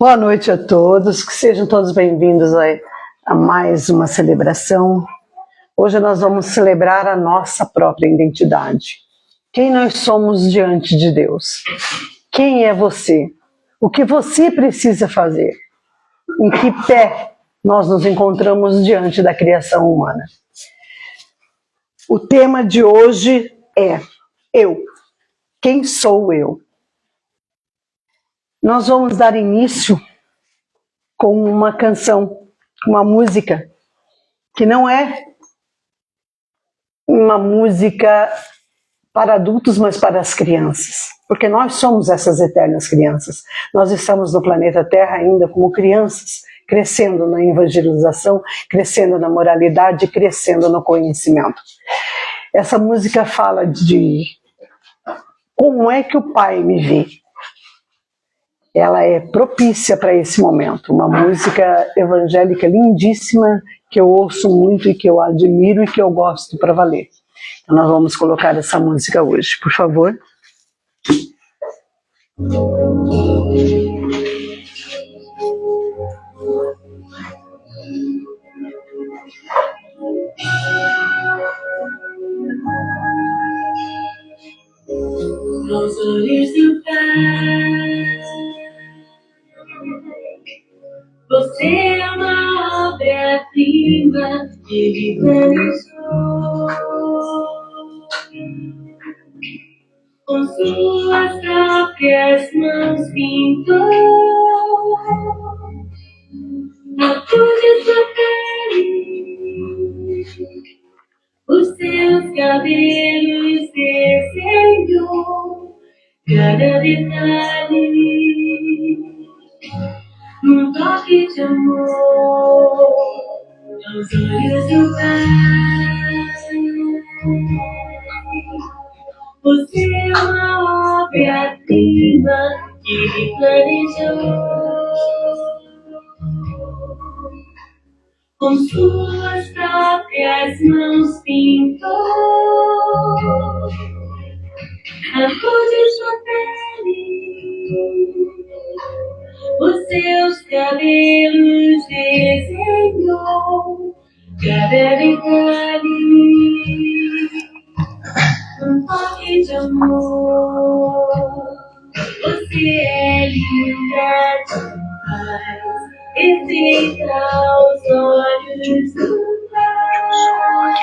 Boa noite a todos, que sejam todos bem-vindos a mais uma celebração. Hoje nós vamos celebrar a nossa própria identidade. Quem nós somos diante de Deus? Quem é você? O que você precisa fazer? Em que pé nós nos encontramos diante da criação humana? O tema de hoje é eu. Quem sou eu? Nós vamos dar início com uma canção, uma música, que não é uma música para adultos, mas para as crianças. Porque nós somos essas eternas crianças. Nós estamos no planeta Terra ainda como crianças, crescendo na evangelização, crescendo na moralidade, crescendo no conhecimento. Essa música fala de como é que o Pai me vê. Ela é propícia para esse momento. Uma música evangélica lindíssima, que eu ouço muito e que eu admiro e que eu gosto para valer. Então nós vamos colocar essa música hoje, por favor. Aos olhos do Pai, você é uma obra-prima que Ele planejou. Com suas próprias mãos pintou na cor de sua pele, os seus cabelos desenhou cada detalhe, num toque de amor, aos olhos do Pai. Você é uma obra-prima que Ele planejou. Com suas próprias mãos pintou a cor de sua pele, os seus cabelos desenhou cada detalhe, um toque de amor. Você é linda demais, perfeita aos olhos do Pai.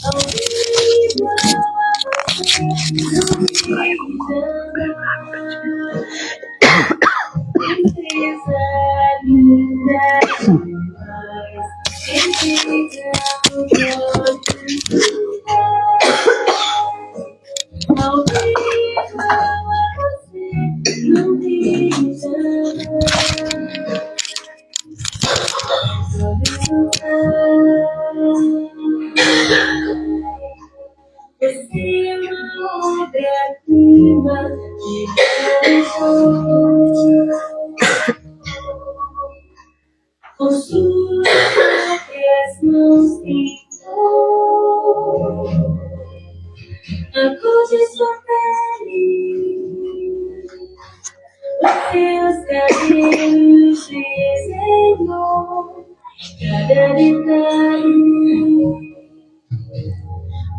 Ao vivo a você não princesa linda demais, perfeita aos olhos do Pai. Ao vivo a você não diz nada. Você é uma obra-prima de Deus. Com suas próprias mãos pintou a cor de sua pele, os seus cabelos desenhou cada detalhe,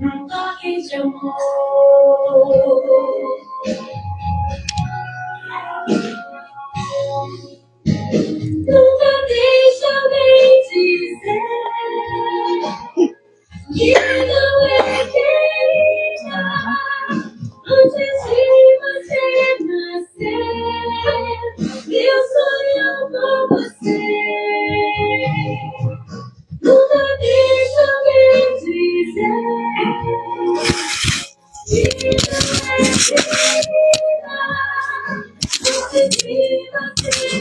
num toque de amor. Nunca deixe alguém dizer que não é querida antes de você nascer. Eu sonho com você. Nunca deixe alguém dizer que não é querida antes de você nascer.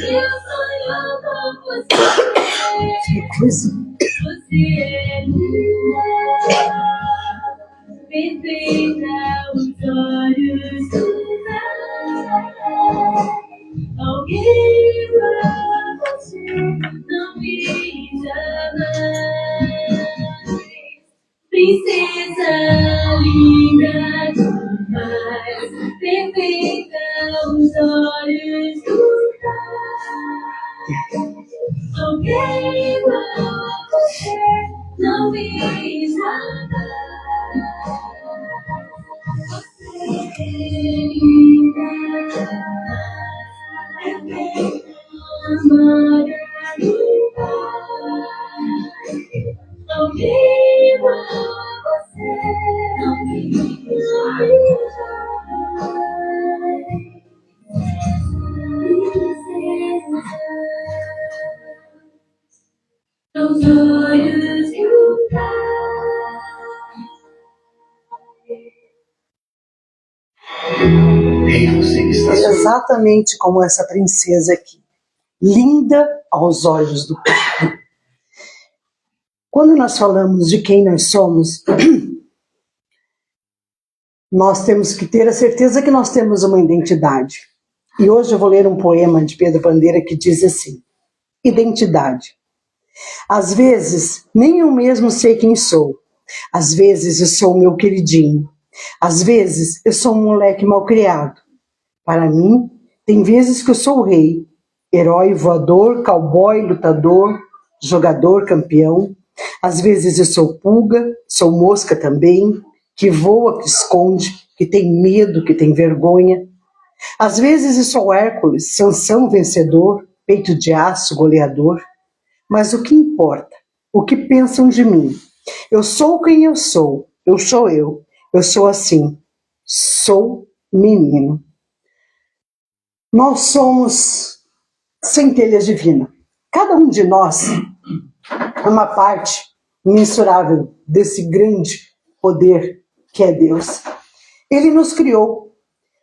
Eu sonho com você. Que coisa! Você é linda, perfeita aos olhos do Pai. Alguém igual a você não vi jamais. Princesa linda demais, perfeita olhos do Pai. Alguém igual a você não vi jamais. Você é linda, é bem amada do Pai. Alguém igual a você não vi jamais. Os olhos do Pai. É exatamente como essa princesa aqui, linda aos olhos do Pai. Quando nós falamos de quem nós somos, nós temos que ter a certeza que nós temos uma identidade. E hoje eu vou ler um poema de Pedro Bandeira que diz assim: identidade. Às vezes, nem eu mesmo sei quem sou. Às vezes eu sou o meu queridinho. Às vezes eu sou um moleque malcriado. Para mim, tem vezes que eu sou o rei. Herói voador, cowboy, lutador, jogador, campeão. Às vezes eu sou pulga, sou mosca também, que voa, que esconde, que tem medo, que tem vergonha. Às vezes eu sou Hércules, Sansão vencedor, peito de aço, goleador. Mas o que importa? O que pensam de mim? Eu sou quem eu sou eu sou assim, sou menino. Nós somos centelhas divinas. Cada um de nós é uma parte imensurável desse grande poder que é Deus. Ele nos criou.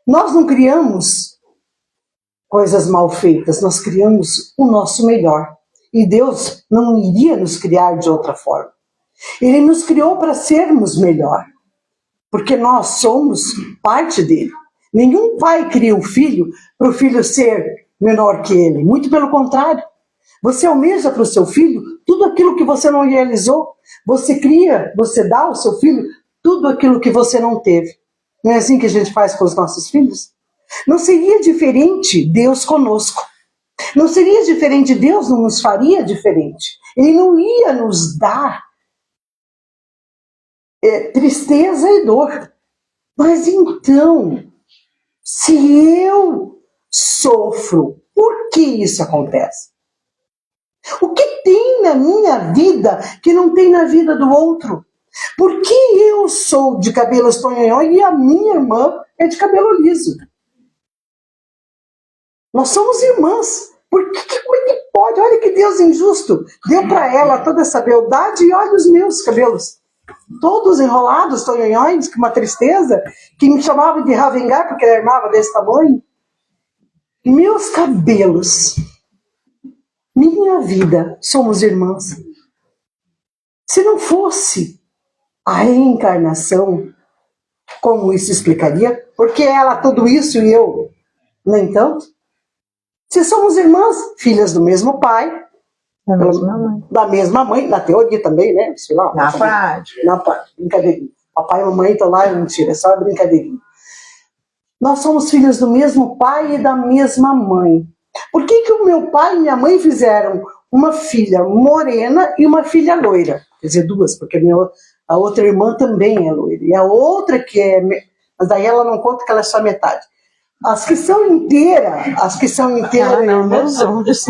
Nós não criamos coisas mal feitas, nós criamos o nosso melhor. E Deus não iria nos criar de outra forma. Ele nos criou para sermos melhor, porque nós somos parte dele. Nenhum pai cria um filho para o filho ser menor que ele. Muito pelo contrário. Você almeja para o seu filho tudo aquilo que você não realizou. Você cria, você dá ao seu filho tudo aquilo que você não teve. Não é assim que a gente faz com os nossos filhos? Não seria diferente Deus conosco. Não seria diferente, Deus não nos faria diferente. Ele não ia nos dar tristeza e dor. Mas então, se eu sofro, por que isso acontece? O que tem na minha vida que não tem na vida do outro? Por que eu sou de cabelos tonhonhó e a minha irmã é de cabelo liso? Nós somos irmãs. Como é que pode? Olha que Deus injusto. Deu para ela toda essa beldade e olha os meus cabelos. Todos enrolados, tonhonhões, com uma tristeza, que me chamava de ravengar porque ela armava desse tamanho. Meus cabelos, minha vida, somos irmãs. Se não fosse a reencarnação, como isso explicaria? Porque ela tudo isso e eu, no entanto? Se somos irmãs, filhas do mesmo pai, da mesma mãe, na teoria também, né? Sei lá, na prática. Na prática, brincadeirinha. Papai e mamãe estão lá, mentira, é só brincadeirinha. Nós somos filhos do mesmo pai e da mesma mãe. Por que o meu pai e minha mãe fizeram uma filha morena e uma filha loira? Quer dizer, duas, porque a outra irmã também é loira. E a outra que é... Mas daí ela não conta que ela é só metade. As que são inteiras... Ah, não, meus olhos.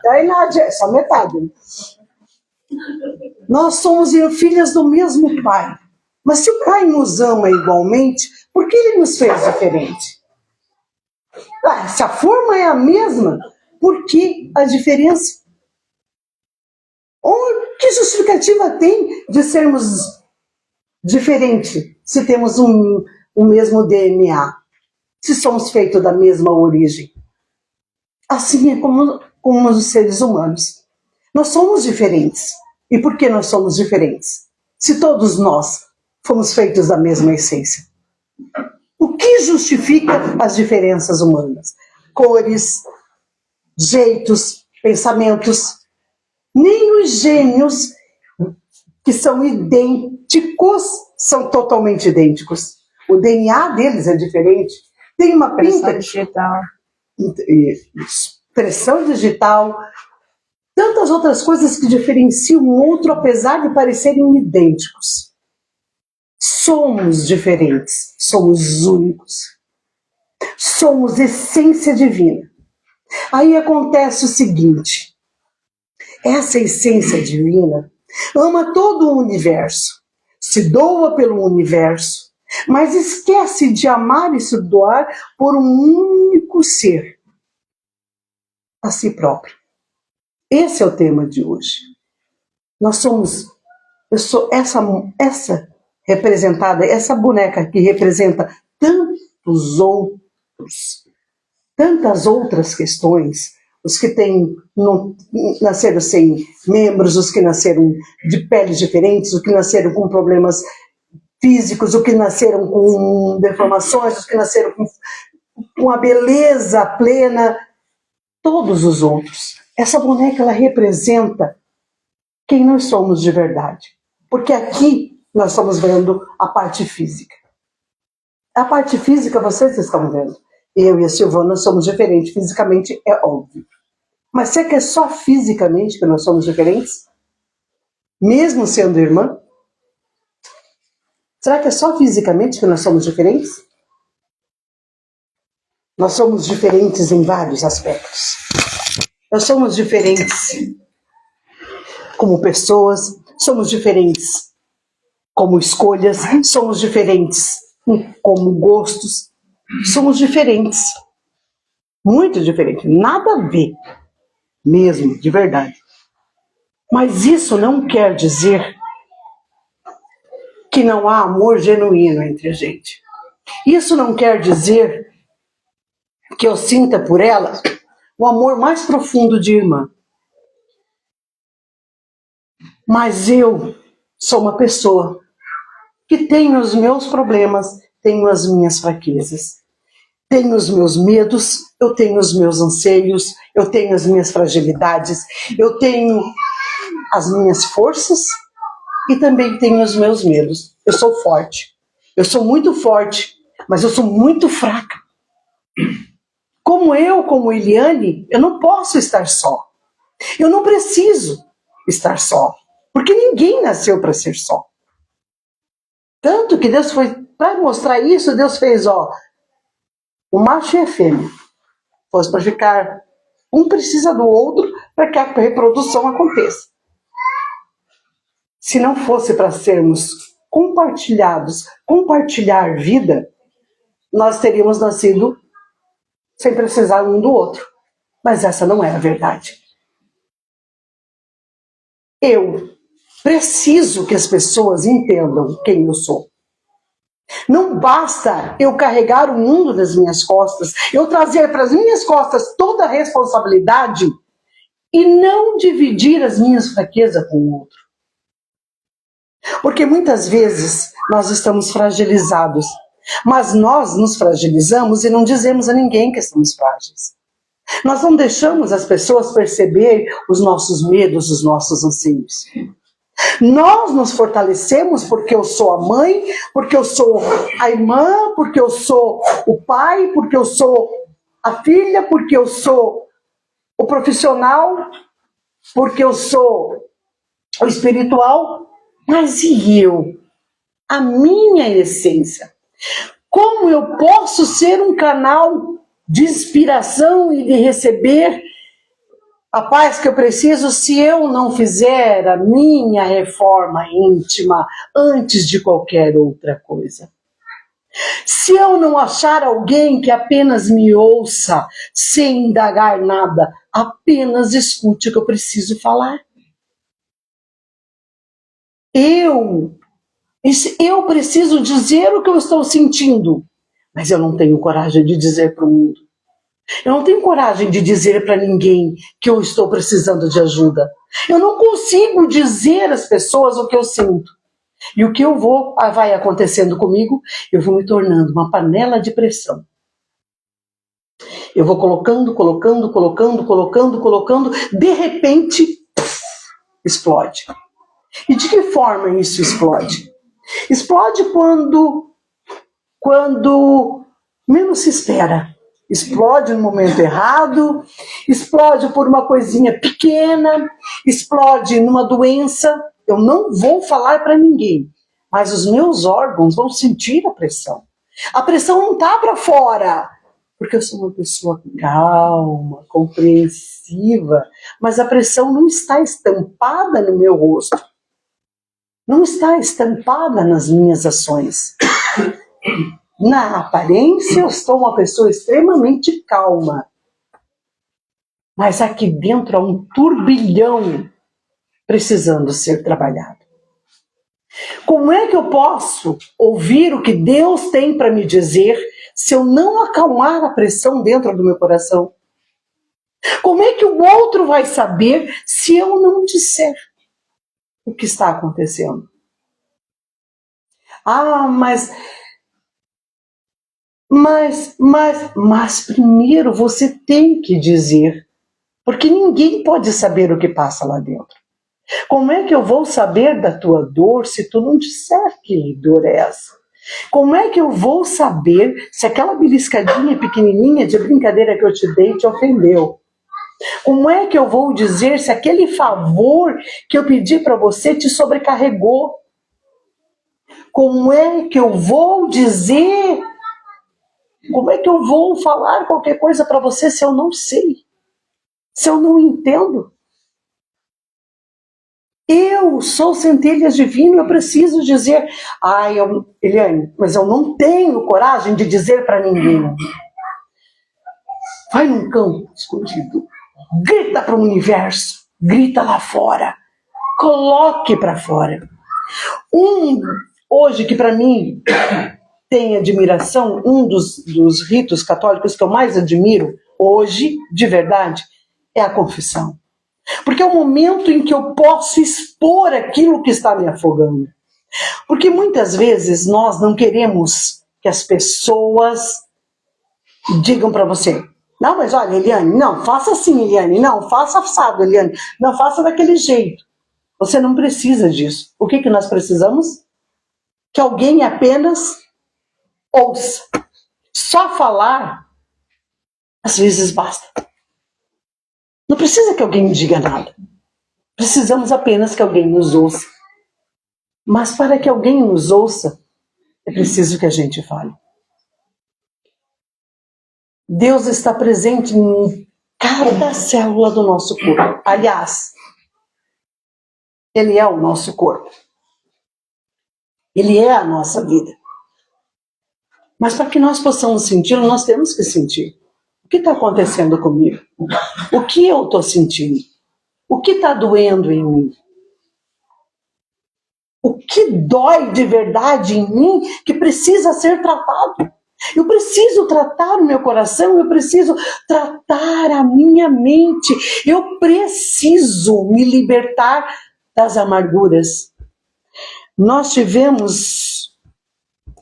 Daí Nádia é só metade. Nós somos filhas do mesmo pai. Mas se o pai nos ama igualmente, por que ele nos fez diferente? Se a forma é a mesma, por que a diferença? Que justificativa tem de sermos diferentes se temos o mesmo DNA? Se somos feitos da mesma origem? Assim é como os seres humanos. Nós somos diferentes. E por que nós somos diferentes? Se todos nós fomos feitos da mesma essência. O que justifica as diferenças humanas? Cores, jeitos, pensamentos. Nem os gênios que são idênticos são totalmente idênticos. O DNA deles é diferente. Tem uma pinta digital. Pressão digital, tantas outras coisas que diferenciam um outro, apesar de parecerem idênticos. Somos diferentes, somos únicos, somos essência divina. Aí acontece o seguinte: essa essência divina ama todo o universo, se doa pelo universo, mas esquece de amar e se doar por um único ser, a si próprio. Esse é o tema de hoje. Eu sou essa representada, essa boneca que representa tantas outras questões, os que nasceram sem membros, os que nasceram de peles diferentes, os que nasceram com problemas físicos, os que nasceram com deformações, os que nasceram com a beleza plena, todos os outros. Essa boneca, ela representa quem nós somos de verdade. Porque aqui nós estamos vendo a parte física. A parte física vocês estão vendo. Eu e a Silvana somos diferentes. Fisicamente é óbvio. Mas será que é só fisicamente que nós somos diferentes? Mesmo sendo irmã? Será que é só fisicamente que nós somos diferentes? Nós somos diferentes em vários aspectos. Nós somos diferentes como pessoas, somos diferentes como escolhas, somos diferentes como gostos, somos diferentes, muito diferentes, nada a ver, mesmo, de verdade. Mas isso não quer dizer que não há amor genuíno entre a gente. Isso não quer dizer que eu sinta por ela o amor mais profundo de irmã. Mas eu sou uma pessoa que tenho os meus problemas, tenho as minhas fraquezas, tenho os meus medos, eu tenho os meus anseios, eu tenho as minhas fragilidades, eu tenho as minhas forças e também tenho os meus medos. Eu sou forte, eu sou muito forte, mas eu sou muito fraca. Como Eliane, eu não posso estar só. Eu não preciso estar só, porque ninguém nasceu para ser só. Tanto que Deus foi, para mostrar isso, Deus fez, o macho e a fêmea. Fosse para ficar, um precisa do outro para que a reprodução aconteça. Se não fosse para sermos compartilhar vida, nós teríamos nascido sem precisar um do outro. Mas essa não é a verdade. Eu preciso que as pessoas entendam quem eu sou. Não basta eu carregar o mundo nas minhas costas, eu trazer para as minhas costas toda a responsabilidade e não dividir as minhas fraquezas com o outro. Porque muitas vezes nós estamos fragilizados, mas nós nos fragilizamos e não dizemos a ninguém que estamos frágeis. Nós não deixamos as pessoas perceber os nossos medos, os nossos anseios. Nós nos fortalecemos porque eu sou a mãe, porque eu sou a irmã, porque eu sou o pai, porque eu sou a filha, porque eu sou o profissional, porque eu sou o espiritual. Mas e eu? A minha essência? Como eu posso ser um canal de inspiração e de receber a paz que eu preciso se eu não fizer a minha reforma íntima antes de qualquer outra coisa? Se eu não achar alguém que apenas me ouça sem indagar nada, apenas escute o que eu preciso falar? Eu preciso dizer o que eu estou sentindo, mas eu não tenho coragem de dizer para o mundo. Eu não tenho coragem de dizer para ninguém que eu estou precisando de ajuda. Eu não consigo dizer às pessoas o que eu sinto. E o que vai acontecendo comigo, eu vou me tornando uma panela de pressão. Eu vou colocando, de repente, explode. E de que forma isso explode? Explode quando menos se espera. Explode no momento errado, explode por uma coisinha pequena, explode numa doença. Eu não vou falar para ninguém, mas os meus órgãos vão sentir a pressão. A pressão não está para fora, porque eu sou uma pessoa calma, compreensiva, mas a pressão não está estampada no meu rosto, não está estampada nas minhas ações. Na aparência, eu sou uma pessoa extremamente calma, mas aqui dentro há um turbilhão precisando ser trabalhado. Como é que eu posso ouvir o que Deus tem para me dizer se eu não acalmar a pressão dentro do meu coração? Como é que o outro vai saber se eu não disser o que está acontecendo? Ah, mas primeiro você tem que dizer, porque ninguém pode saber o que passa lá dentro. Como é que eu vou saber da tua dor se tu não disser que dor é essa? Como é que eu vou saber se aquela beliscadinha pequenininha de brincadeira que eu te dei te ofendeu? Como é que eu vou dizer se aquele favor que eu pedi para você te sobrecarregou? Como é que eu vou dizer? Como é que eu vou falar qualquer coisa para você se eu não sei? Se eu não entendo? Eu sou centelha divina, eu preciso dizer. Eliane, mas eu não tenho coragem de dizer para ninguém. Vai num campo escondido, grita para o universo, grita lá fora, coloque para fora. Hoje que para mim tem admiração, um dos ritos católicos que eu mais admiro hoje, de verdade, é a confissão. Porque é o momento em que eu posso expor aquilo que está me afogando. Porque muitas vezes nós não queremos que as pessoas digam para você: não, mas olha, Eliane, não, faça assim, Eliane, não, faça assado, Eliane, não, faça daquele jeito. Você não precisa disso. O que nós precisamos? Que alguém apenas ouça. Só falar, às vezes basta. Não precisa que alguém diga nada. Precisamos apenas que alguém nos ouça. Mas para que alguém nos ouça, é preciso que a gente fale. Deus está presente em cada célula do nosso corpo. Aliás, Ele é o nosso corpo. Ele é a nossa vida. Mas para que nós possamos senti-lo, nós temos que sentir. O que está acontecendo comigo? O que eu estou sentindo? O que está doendo em mim? O que dói de verdade em mim que precisa ser tratado? Eu preciso tratar o meu coração, eu preciso tratar a minha mente, eu preciso me libertar das amarguras. Nós tivemos,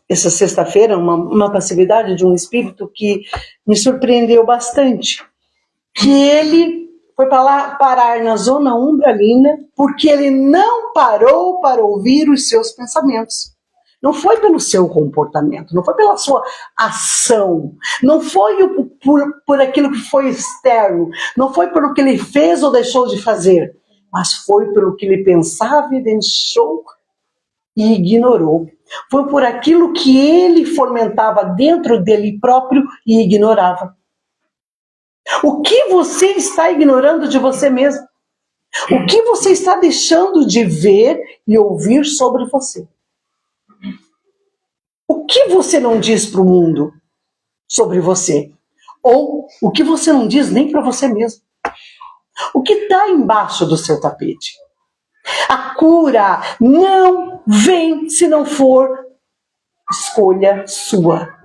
essa sexta-feira, uma passividade de um espírito que me surpreendeu bastante, que ele foi parar na zona umbralina porque ele não parou para ouvir os seus pensamentos. Não foi pelo seu comportamento, não foi pela sua ação, não foi por aquilo que foi externo, não foi pelo que ele fez ou deixou de fazer, mas foi pelo que ele pensava e deixou e ignorou. Foi por aquilo que ele fomentava dentro dele próprio e ignorava. O que você está ignorando de você mesmo? O que você está deixando de ver e ouvir sobre você? O que você não diz para o mundo sobre você? Ou o que você não diz nem para você mesmo? O que está embaixo do seu tapete? A cura não vem se não for escolha sua.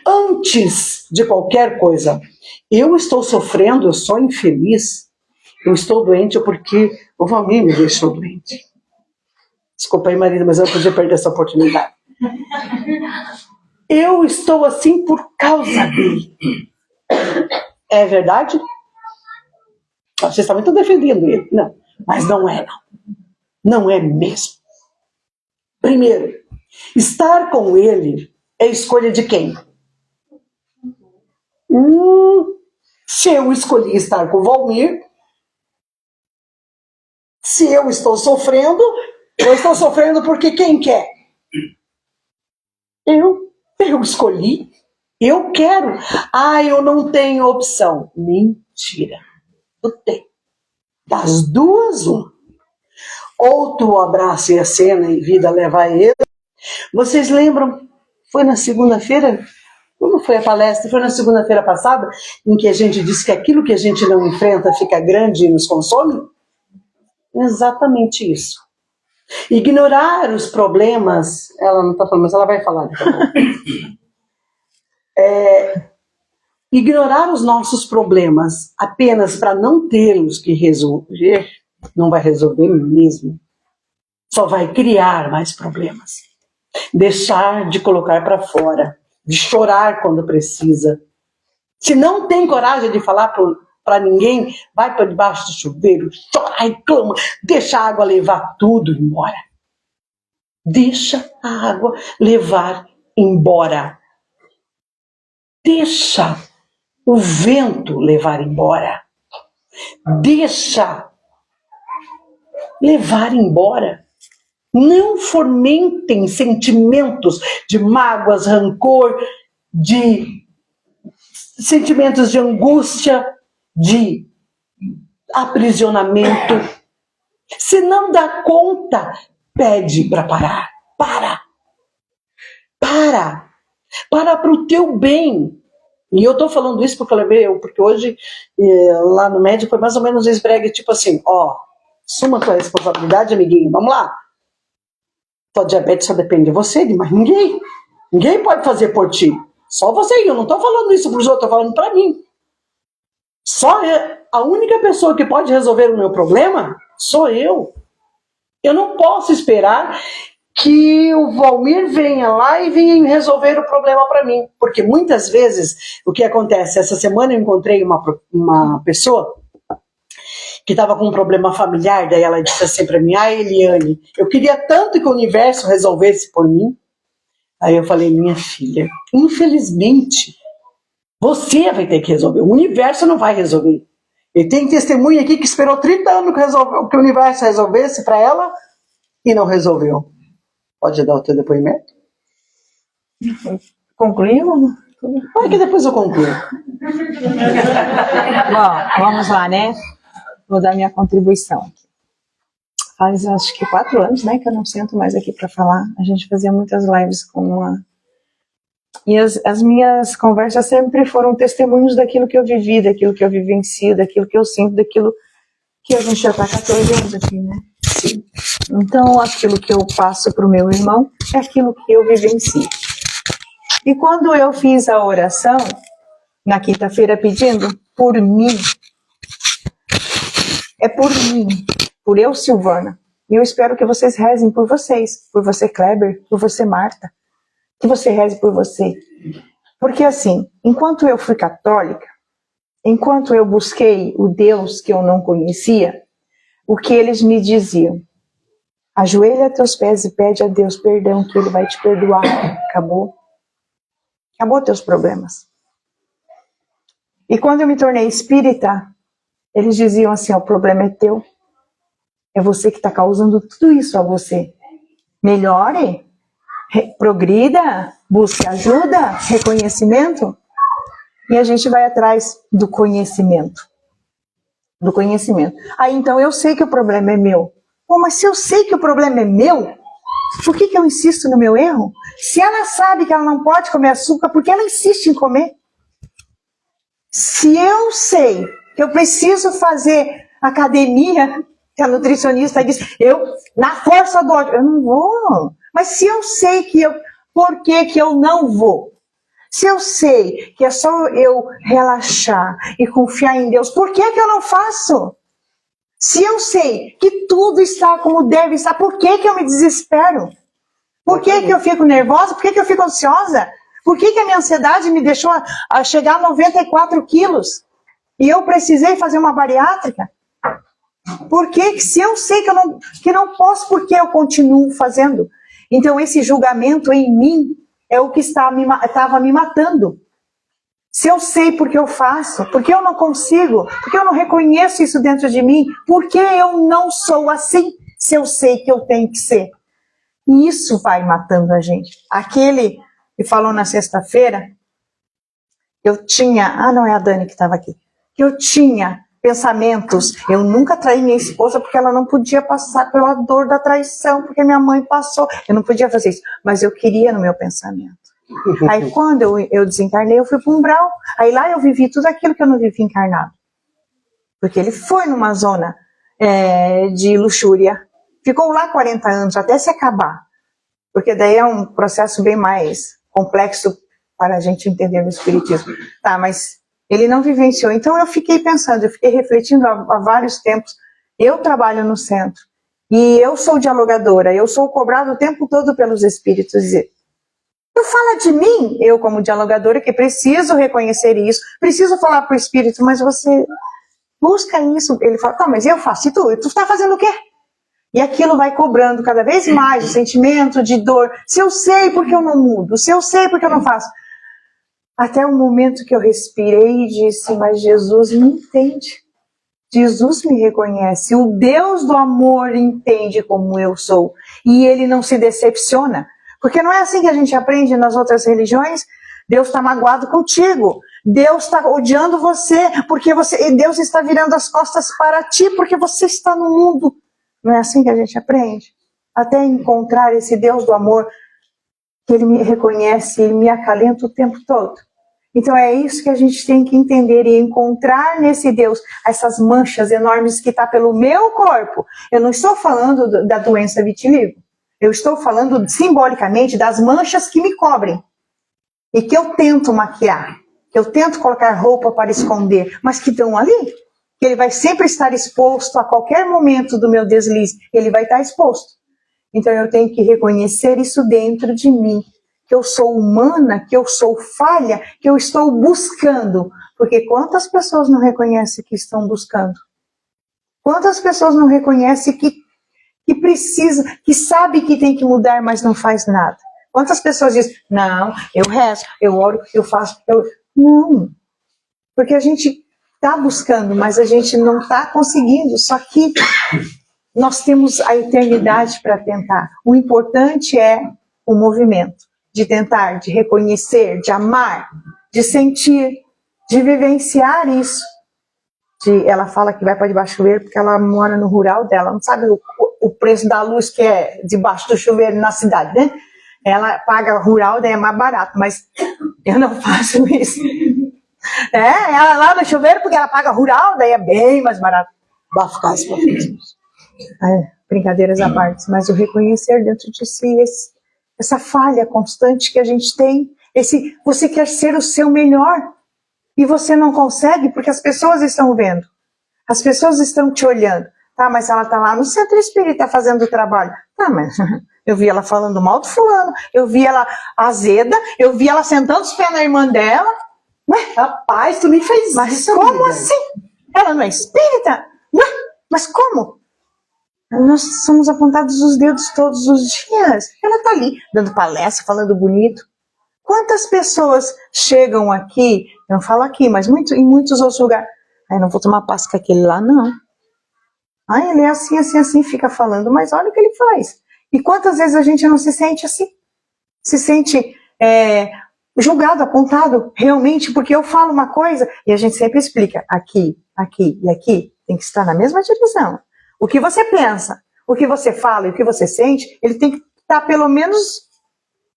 Antes de qualquer coisa, eu estou sofrendo, eu sou infeliz, eu estou doente porque o Valmir me deixou doente. Desculpa aí, marido, mas eu não podia perder essa oportunidade. Eu estou assim por causa dele. É verdade? Vocês estavam muito defendendo ele. Não, mas não é, não. Não é mesmo. Primeiro, estar com ele é escolha de quem? Se eu escolhi estar com o Valmir, se eu estou sofrendo porque quem quer? Eu escolhi, eu quero. Eu não tenho opção. Mentira. Tu tem. Das duas, uma. Ou tu abraça a cena e vida leva ele. Vocês lembram? Foi na segunda-feira? Como foi a palestra? Foi na segunda-feira passada, em que a gente disse que aquilo que a gente não enfrenta fica grande e nos consome? Exatamente isso. Ignorar os problemas, ela não está falando, mas ela vai falar daqui a pouco. Ignorar os nossos problemas apenas para não tê-los que resolver, não vai resolver mesmo. Só vai criar mais problemas. Deixar de colocar para fora, de chorar quando precisa. Se não tem coragem de falar para ninguém, vai para debaixo do chuveiro, chora e clama, deixa a água levar tudo embora. Deixa a água levar embora. Deixa o vento levar embora. Deixa levar embora. Não fomentem sentimentos de mágoas, rancor, de sentimentos de angústia, de aprisionamento. Se não dá conta, pede para parar. Para o teu bem. E eu estou falando isso porque hoje lá no médico foi mais ou menos esbregue, tipo assim, suma tua responsabilidade, amiguinho, vamos lá. Tua diabetes só depende de você, de mais ninguém. Ninguém pode fazer por ti. Só você. Eu não estou falando isso para os outros, estou falando para mim. A única pessoa que pode resolver o meu problema sou eu. Eu não posso esperar que o Valmir venha lá e venha resolver o problema para mim. Porque muitas vezes, o que acontece? Essa semana eu encontrei uma pessoa que estava com um problema familiar, daí ela disse assim para mim, Eliane, eu queria tanto que o universo resolvesse por mim. Aí eu falei, minha filha, infelizmente, você vai ter que resolver, o universo não vai resolver. E tem testemunha aqui que esperou 30 anos que o universo resolvesse para ela e não resolveu. Pode dar o teu depoimento? Concluímos? Vai que depois eu concluo. Bom, vamos lá, né? Vou dar minha contribuição aqui. Faz acho que 4 anos, né, que eu não sento mais aqui para falar. A gente fazia muitas lives com a... E as minhas conversas sempre foram testemunhos daquilo que eu vivi, daquilo que eu vivencio, daquilo que eu sinto, daquilo que a gente já está 14 anos aqui, né? Sim. Então, aquilo que eu passo para o meu irmão é aquilo que eu vivencio. E quando eu fiz a oração, na quinta-feira, pedindo por mim, é por mim, por eu, Silvana. E eu espero que vocês rezem por vocês, por você, Kleber, por você, Marta. Que você reze por você. Porque assim, enquanto eu fui católica, enquanto eu busquei o Deus que eu não conhecia, o que eles me diziam? Ajoelha a teus pés e pede a Deus perdão, que Ele vai te perdoar. Acabou. Acabou teus problemas. E quando eu me tornei espírita, eles diziam assim, o problema é teu. É você que está causando tudo isso a você. Melhore, progrida, busque ajuda, reconhecimento. E a gente vai atrás do conhecimento. Do conhecimento. Aí então eu sei que o problema é meu. Pô, mas se eu sei que o problema é meu, por que eu insisto no meu erro? Se ela sabe que ela não pode comer açúcar, por que ela insiste em comer? Se eu sei que eu preciso fazer academia, que a nutricionista diz, na força do ódio, eu não vou. Mas se eu sei por que eu não vou? Se eu sei que é só eu relaxar e confiar em Deus, por que eu não faço? Se eu sei que tudo está como deve estar, por que eu me desespero? Por que eu fico nervosa? Por que eu fico ansiosa? Por que a minha ansiedade me deixou a chegar a 94 quilos? E eu precisei fazer uma bariátrica? Por que se eu sei que não posso, por que eu continuo fazendo? Então esse julgamento em mim é o que estava me matando. Se eu sei porque eu faço, porque eu não consigo, porque eu não reconheço isso dentro de mim, porque eu não sou assim, se eu sei que eu tenho que ser. E isso vai matando a gente. Aquele que falou na sexta-feira, eu tinha, não é a Dani que estava aqui, que eu tinha pensamentos, eu nunca traí minha esposa porque ela não podia passar pela dor da traição, porque minha mãe passou, eu não podia fazer isso, mas eu queria no meu pensamento. Aí quando eu desencarnei, eu fui para um umbral, aí lá eu vivi tudo aquilo que eu não vivi encarnado, porque ele foi numa zona de luxúria, ficou lá 40 anos até se acabar, porque daí é um processo bem mais complexo para a gente entender no espiritismo. Tá, mas ele não vivenciou. Então eu fiquei pensando, eu fiquei refletindo há vários tempos. Eu trabalho no centro e eu sou dialogadora, eu sou cobrada o tempo todo pelos espíritos. Dizer, eu falo de mim, eu como dialogadora, que preciso reconhecer isso, preciso falar para o espírito, mas você busca isso. Ele fala, tá, mas eu faço, e tu está fazendo o quê? E aquilo vai cobrando cada vez mais o sentimento de dor. Se eu sei porque eu não mudo, se eu sei porque eu não faço. Até o momento que eu respirei e disse, mas Jesus me entende. Jesus me reconhece. O Deus do amor entende como eu sou. E ele não se decepciona. Porque não é assim que a gente aprende nas outras religiões. Deus está magoado contigo. Deus está odiando você. Porque Deus está virando as costas para ti porque você está no mundo. Não é assim que a gente aprende. Até encontrar esse Deus do amor que ele me reconhece, ele me acalenta o tempo todo. Então é isso que a gente tem que entender e encontrar nesse Deus essas manchas enormes que está pelo meu corpo. Eu não estou falando da doença vitiligo. Eu estou falando simbolicamente das manchas que me cobrem e que eu tento maquiar, que eu tento colocar roupa para esconder, mas que estão ali. Que ele vai sempre estar exposto a qualquer momento do meu deslize. Ele vai estar exposto. Então eu tenho que reconhecer isso dentro de mim. Que eu sou humana, que eu sou falha, que eu estou buscando. Porque quantas pessoas não reconhecem que estão buscando? Quantas pessoas não reconhecem que precisa, que sabe que tem que mudar, mas não faz nada? Quantas pessoas dizem, não, eu rezo, eu oro, eu faço... Não, porque a gente está buscando, mas a gente não está conseguindo. Só que nós temos a eternidade para tentar. O importante é o movimento. De tentar, de reconhecer, de amar, de sentir, de vivenciar isso. Ela fala que vai para debaixo do chuveiro porque ela mora no rural dela, não sabe o preço da luz que é debaixo do chuveiro na cidade, né? Ela paga rural, daí é mais barato, mas eu não faço isso. Ela lá no chuveiro porque ela paga rural, daí é bem mais barato. Vai ficar isso para frente. Brincadeiras à parte, mas o reconhecer dentro de si essa falha constante que a gente tem, você quer ser o seu melhor e você não consegue porque as pessoas estão vendo, as pessoas estão te olhando. Tá, mas ela tá lá no centro espírita fazendo o trabalho. Tá, mas eu vi ela falando mal do fulano, eu vi ela azeda, eu vi ela sentando os pés na irmã dela. Ué, rapaz, tu me fez mas isso. Mas como amiga? assim? Ela não é espírita? Ué, mas como? Nós somos apontados os dedos todos os dias. Ela está ali, dando palestra, falando bonito. Quantas pessoas chegam aqui, eu não falo aqui, mas em muitos outros lugares. Não vou tomar passo com aquele lá, não. Ele é assim, assim, assim, fica falando, mas olha o que ele faz. E quantas vezes a gente não se sente assim? Se sente julgado, apontado, realmente, porque eu falo uma coisa e a gente sempre explica, aqui, aqui e aqui, tem que estar na mesma direção. O que você pensa, o que você fala e o que você sente, ele tem que estar pelo menos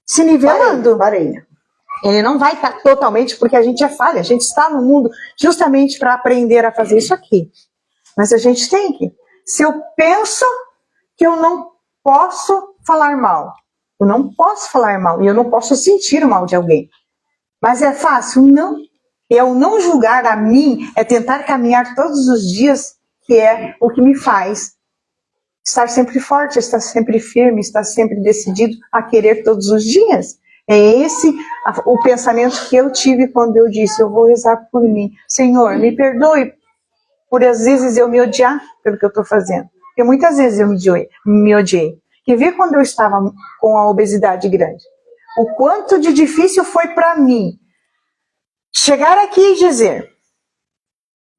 se nivelando. Parelho. Ele não vai estar totalmente, porque a gente é falha, a gente está no mundo justamente para aprender a fazer isso aqui. Mas a gente tem que. Se eu penso que eu não posso falar mal, eu não posso falar mal e eu não posso sentir o mal de alguém. Mas é fácil? Não. Eu não julgar a mim é tentar caminhar todos os dias, que é o que me faz estar sempre forte, estar sempre firme, estar sempre decidido a querer todos os dias. É esse o pensamento que eu tive quando eu disse, eu vou rezar por mim. Senhor, me perdoe por às vezes eu me odiar pelo que eu estou fazendo. Porque muitas vezes eu me odiei. Quer ver quando eu estava com a obesidade grande? O quanto de difícil foi para mim chegar aqui e dizer,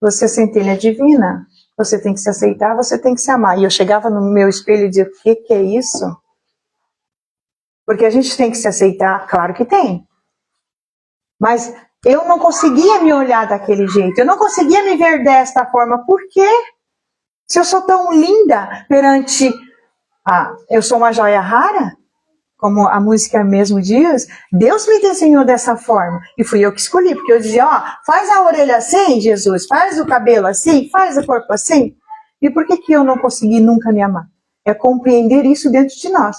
você é centelha divina, você tem que se aceitar, você tem que se amar. E eu chegava no meu espelho e dizia, o que é isso? Porque a gente tem que se aceitar, claro que tem. Mas eu não conseguia me olhar daquele jeito, eu não conseguia me ver desta forma. Por quê? Se eu sou tão linda perante... eu sou uma joia rara? Como a música mesmo diz, Deus me desenhou dessa forma. E fui eu que escolhi, porque eu dizia, faz a orelha assim, Jesus, faz o cabelo assim, faz o corpo assim. E por que eu não consegui nunca me amar? É compreender isso dentro de nós.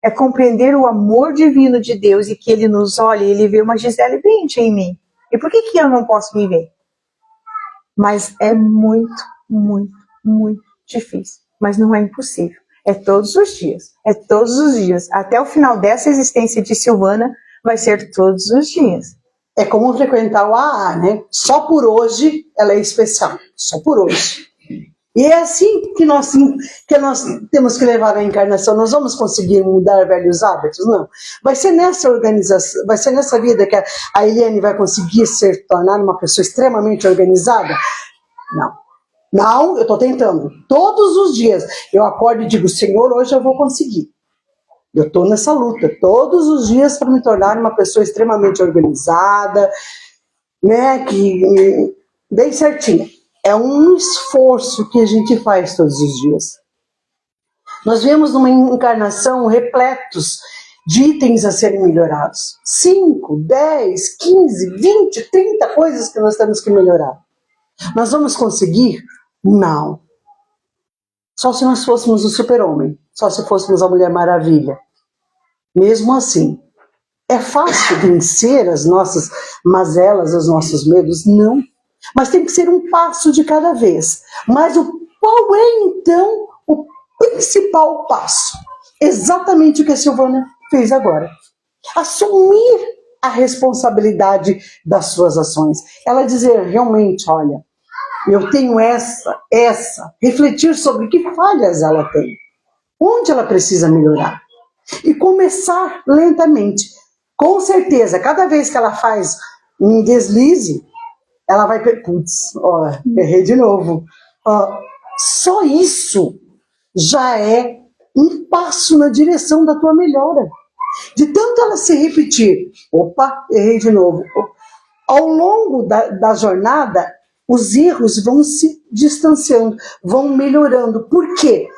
É compreender o amor divino de Deus e que Ele nos olha e Ele vê uma Gisele Bündchen em mim. E por que eu não posso me ver? Mas é muito, muito, muito difícil. Mas não é impossível. É todos os dias. É todos os dias. Até o final dessa existência de Silvana, vai ser todos os dias. É como frequentar o AA, né? Só por hoje ela é especial. Só por hoje. E é assim que nós temos que levar a encarnação. Nós vamos conseguir mudar velhos hábitos? Não. Vai ser nessa organização, vai ser nessa vida que a Eliane vai conseguir se tornar uma pessoa extremamente organizada? Não. Não, eu estou tentando. Todos os dias eu acordo e digo, Senhor, hoje eu vou conseguir. Eu estou nessa luta todos os dias para me tornar uma pessoa extremamente organizada, né, que bem certinha. É um esforço que a gente faz todos os dias. Nós vemos numa encarnação repletos de itens a serem melhorados. 5, 10, 15, 20, 30 coisas que nós temos que melhorar. Nós vamos conseguir? Não. Só se nós fôssemos o super-homem. Só se fôssemos a Mulher Maravilha. Mesmo assim, é fácil vencer as nossas mazelas, os nossos medos? Não. Mas tem que ser um passo de cada vez. Mas qual é, então, o principal passo? Exatamente o que a Silvana fez agora. Assumir a responsabilidade das suas ações. Ela dizer realmente, olha, eu tenho essa, refletir sobre que falhas ela tem, onde ela precisa melhorar. E começar lentamente. Com certeza, cada vez que ela faz um deslize, ela vai... Putz, errei de novo. Só isso já é um passo na direção da tua melhora. De tanto ela se repetir, opa, errei de novo. Ao longo da jornada, os erros vão se distanciando, vão melhorando. Por quê?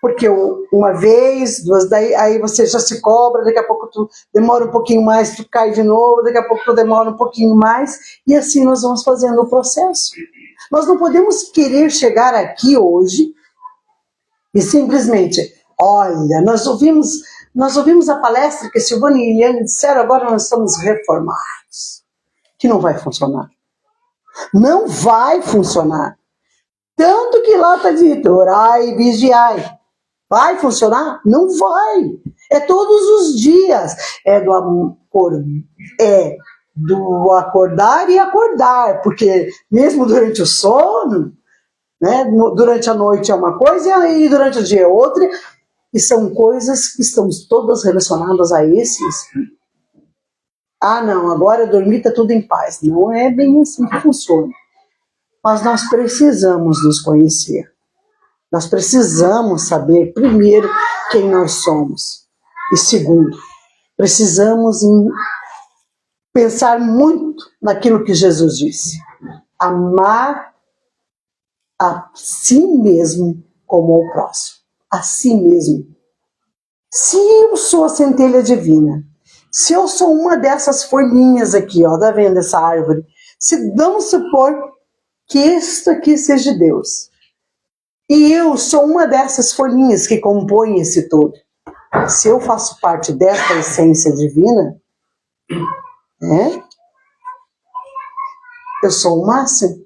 Porque uma vez, duas, daí aí você já se cobra, daqui a pouco tu demora um pouquinho mais, tu cai de novo, daqui a pouco tu demora um pouquinho mais, e assim nós vamos fazendo o processo. Nós não podemos querer chegar aqui hoje e simplesmente, olha, nós ouvimos a palestra que Silvana e Eliane disseram, agora nós estamos reformados. Que não vai funcionar. Não vai funcionar. Tanto que lá está dito, orai e vigiai. Vai funcionar? Não vai. É todos os dias. É do acordar e acordar. Porque mesmo durante o sono, né, durante a noite é uma coisa e durante o dia é outra. E são coisas que estão todas relacionadas a esse espírito. Não, agora dormir está tudo em paz. Não é bem assim que funciona. Mas nós precisamos nos conhecer. Nós precisamos saber, primeiro, quem nós somos. E segundo, precisamos pensar muito naquilo que Jesus disse. Amar a si mesmo como ao próximo. A si mesmo. Se eu sou a centelha divina, se eu sou uma dessas folhinhas aqui, tá vendo essa árvore? Vamos supor que isto aqui seja Deus. E eu sou uma dessas folhinhas que compõem esse todo. Se eu faço parte dessa essência divina, eu sou o máximo.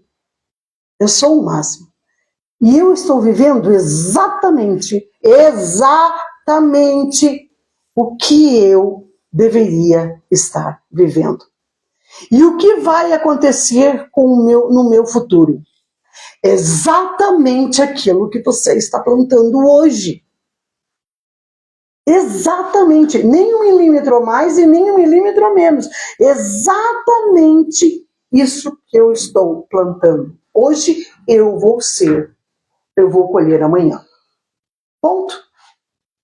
Eu sou o máximo. E eu estou vivendo exatamente o que eu deveria estar vivendo. E o que vai acontecer no meu futuro? Exatamente aquilo que você está plantando hoje. Exatamente, nem 1 milímetro a mais e nem 1 milímetro a menos. Exatamente isso que eu estou plantando. Hoje eu vou colher amanhã. Ponto.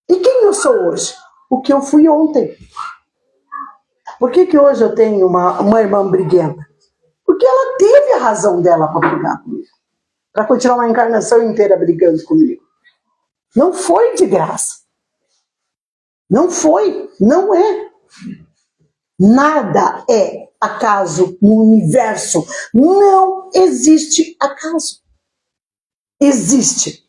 E quem eu sou hoje? O que eu fui ontem. Por que hoje eu tenho uma irmã briguenta? Porque ela teve a razão dela para brigar comigo. Para continuar uma encarnação inteira brigando comigo. Não foi de graça. Não foi, não é. Nada é acaso no universo. Não existe acaso. Existe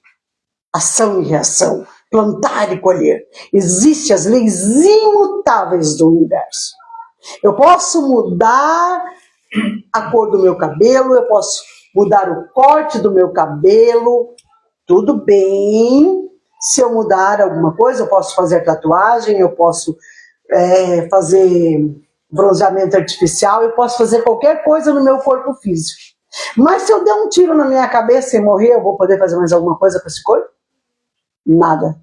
ação e reação, plantar e colher. Existem as leis imutáveis do universo. Eu posso mudar a cor do meu cabelo, eu posso mudar o corte do meu cabelo, tudo bem. Se eu mudar alguma coisa, eu posso fazer tatuagem, eu posso fazer bronzeamento artificial, eu posso fazer qualquer coisa no meu corpo físico. Mas se eu der um tiro na minha cabeça e morrer, eu vou poder fazer mais alguma coisa com esse corpo? Nada.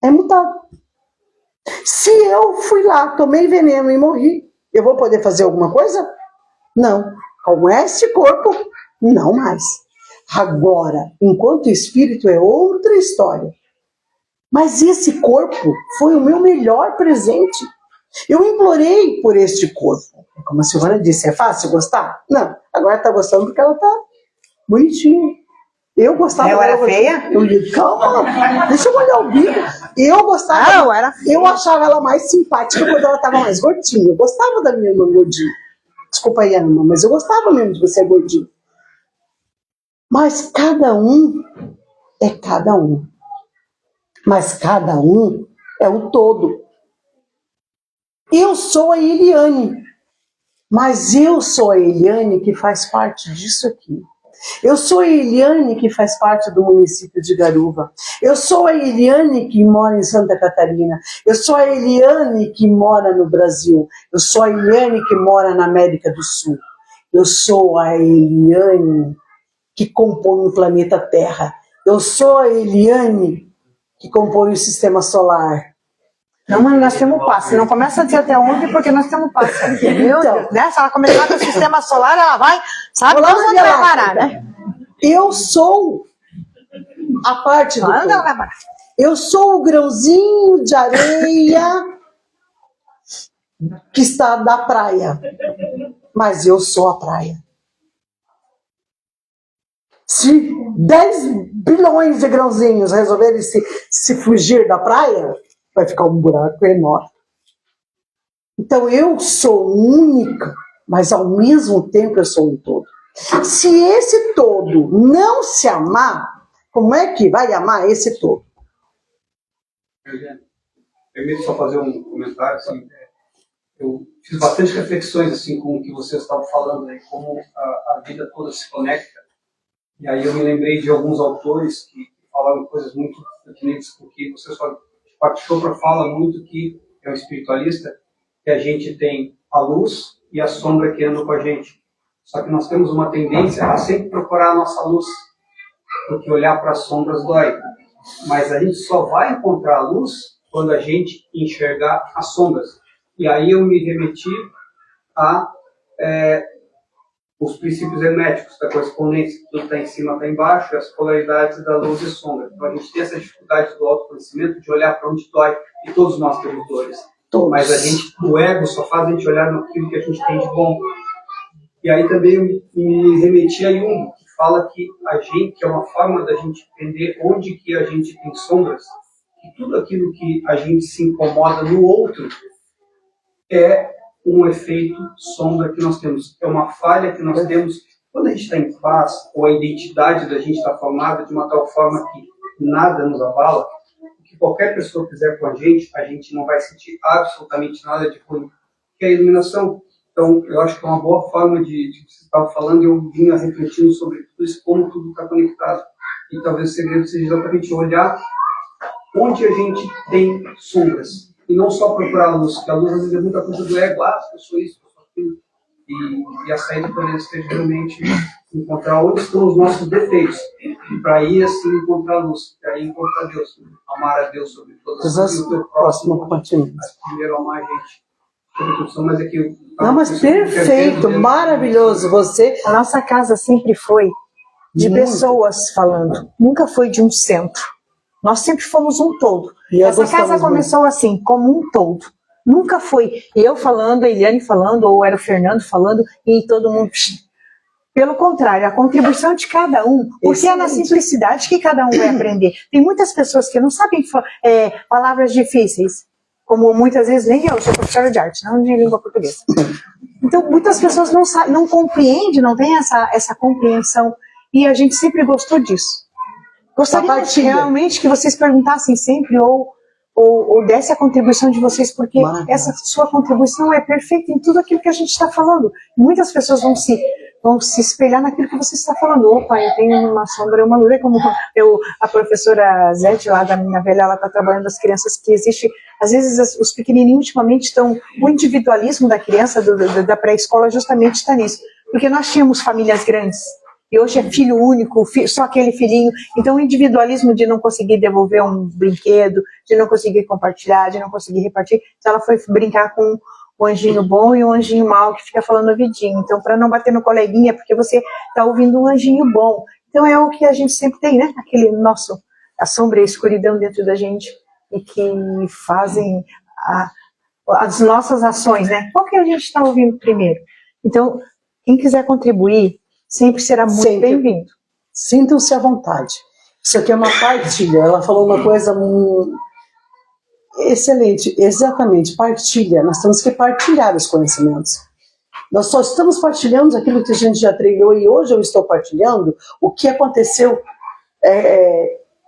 É mutável. Se eu fui lá, tomei veneno e morri, eu vou poder fazer alguma coisa? Não. Com esse corpo, não mais. Agora, enquanto espírito é outra história. Mas esse corpo foi o meu melhor presente. Eu implorei por este corpo. Como a Silvana disse, é fácil gostar? Não. Agora está gostando porque ela está bonitinha. Eu gostava dela. Ela era feia? Calma, deixa eu olhar o bico. Eu gostava. Não, era feia. Eu achava ela mais simpática quando ela estava mais gordinha. Eu gostava da minha irmã gordinha. Desculpa aí, Ana, mas eu gostava mesmo de você gordinho. Mas cada um é cada um. Mas cada um é o todo. Eu sou a Eliane, mas eu sou a Eliane que faz parte disso aqui. Eu sou a Eliane que faz parte do município de Garuva. Eu sou a Eliane que mora em Santa Catarina. Eu sou a Eliane que mora no Brasil. Eu sou a Eliane que mora na América do Sul. Eu sou a Eliane que compõe o planeta Terra. Eu sou a Eliane que compõe o sistema solar. Não, mas nós temos passe. Não começa a dizer até onde, porque nós temos passe. Meu Deus, né? Se ela começar com o sistema solar, ela vai, sabe Olá, onde vai parar, né? Eu sou a parte do Onde ela vai todo. parar? Eu sou o grãozinho de areia que está da praia. Mas eu sou a praia. Se 10 bilhões de grãozinhos resolverem se fugir da praia, vai ficar um buraco enorme. Então eu sou única, mas ao mesmo tempo eu sou um todo. Se esse todo não se amar, como é que vai amar esse todo? Permite só fazer um comentário, assim, eu fiz bastante reflexões assim com o que vocês estavam falando aí, como a vida toda se conecta. E aí eu me lembrei de alguns autores que falaram coisas muito pertinentes, porque vocês falam, Chopra fala muito que é um espiritualista, que a gente tem a luz e a sombra que andam com a gente. Só que nós temos uma tendência a sempre procurar a nossa luz, porque olhar para as sombras dói. Mas a gente só vai encontrar a luz quando a gente enxergar as sombras. E aí eu me remeti a os princípios herméticos da correspondência, que tudo está em cima, está embaixo, e as polaridades da luz e sombra. Então a gente tem essa dificuldade do autoconhecimento de olhar para onde dói, e todos nós temos dores. Mas o ego só faz a gente olhar naquilo que a gente tem de bom. E aí também eu me remeti a Jung, que fala que a gente, que é uma forma da gente entender onde que a gente tem sombras, que tudo aquilo que a gente se incomoda no outro é um efeito sombra que nós temos, é uma falha que nós temos quando a gente está em paz, ou a identidade da gente está formada de uma tal forma que nada nos abala, que qualquer pessoa fizer com a gente não vai sentir absolutamente nada de ruim, que é a iluminação. Então, eu acho que é uma boa forma de você estava falando, eu vinha refletindo sobre tudo isso, como tudo está conectado. E talvez o segredo seja exatamente olhar onde a gente tem sombras. E não só procurar a luz, porque a luz às vezes é muita coisa do ego, eu sou isso, eu sou aquilo. E a saída talvez seja realmente encontrar onde estão os nossos defeitos. E para ir assim encontrar a luz. aí encontrar Deus, amar a Deus sobre todas as Todas coisas, e o teu próximo próximo, continente. primeiro amar a gente. Sobre tudo, mas aqui, Não, mas perfeito, maravilhoso. Você, A nossa casa sempre foi de Muito. pessoas falando, nunca foi de um centro. Nós sempre fomos um todo. E Essa casa gostamos começou assim, como um todo. Nunca foi eu falando, a Eliane falando, ou era o Fernando falando, e todo mundo... Pelo contrário, a contribuição de cada um, porque é na Excelente. simplicidade que cada um vai aprender. Tem muitas pessoas que não sabem palavras difíceis, como muitas vezes nem eu sou professora de arte, não de língua portuguesa. Então, muitas pessoas não compreendem, não têm essa compreensão, e a gente sempre gostou disso. Gostaria Partilha. realmente que vocês perguntassem sempre, ou desse a contribuição de vocês, porque Maravilha. essa sua contribuição é perfeita em tudo aquilo que a gente está falando. Muitas pessoas vão se espelhar naquilo que você está falando. Opa, eu tenho uma sombra, uma luz, como a professora Zete, lá da minha velha, ela está trabalhando as crianças, que existe, às vezes os pequenininhos ultimamente estão, o individualismo da criança, da pré-escola, justamente está nisso, porque nós tínhamos famílias grandes, e hoje é filho único, só aquele filhinho, então o individualismo de não conseguir devolver um brinquedo, de não conseguir compartilhar, de não conseguir repartir, então ela foi brincar com o anjinho bom e o anjinho mau que fica falando ouvidinho. Então, para não bater no coleguinha, porque você está ouvindo um anjinho bom. Então, é o que a gente sempre tem, né? Aquele a sombra e a escuridão dentro da gente, e que fazem as nossas ações, né? Qual que a gente está ouvindo primeiro? Então, quem quiser contribuir, sempre será muito Sempre. bem-vindo. Sintam-se à vontade. Isso aqui é uma partilha. Ela falou uma coisa excelente, exatamente, partilha. Nós temos que partilhar os conhecimentos. Nós só estamos partilhando aquilo que a gente já treinou, e hoje eu estou partilhando o que aconteceu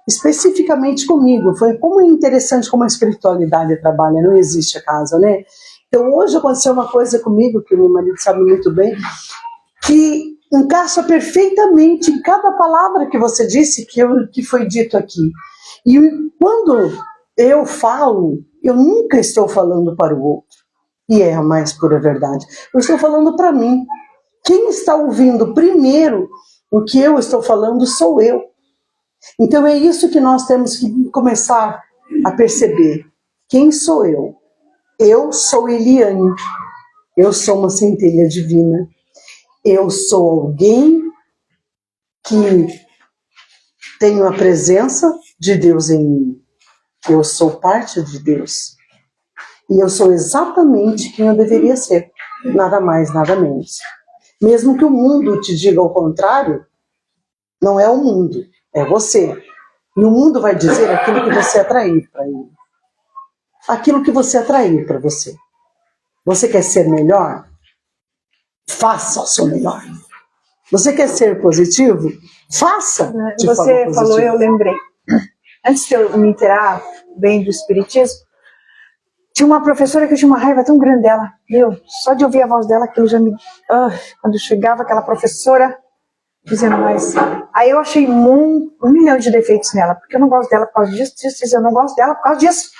especificamente comigo. Foi como é interessante como a espiritualidade trabalha, não existe acaso, né? Então hoje aconteceu uma coisa comigo, que o meu marido sabe muito bem, que encaixa perfeitamente em cada palavra que você disse, que foi dito aqui. E quando eu falo, eu nunca estou falando para o outro, e é a mais pura verdade. Eu estou falando para mim. Quem está ouvindo primeiro o que eu estou falando sou eu. Então é isso que nós temos que começar a perceber. Quem sou eu? Eu sou Eliane. Eu sou uma centelha divina. Eu sou alguém que tenho a presença de Deus em mim. Eu sou parte de Deus. E eu sou exatamente quem eu deveria ser. Nada mais, nada menos. Mesmo que o mundo te diga o contrário, não é o mundo, é você. E o mundo vai dizer aquilo que você atrair para ele. Aquilo que você atrair para você. Você quer ser melhor? Faça o seu melhor. Você quer ser positivo? Faça de forma Você positiva. falou, eu lembrei. Antes de eu me inteirar bem do espiritismo, tinha uma professora que eu tinha uma raiva tão grande dela. Só de ouvir a voz dela, aquilo já me... quando chegava aquela professora, dizendo mais... Aí eu achei um milhão de defeitos nela, porque eu não gosto dela por causa disso, eu não gosto dela por causa disso.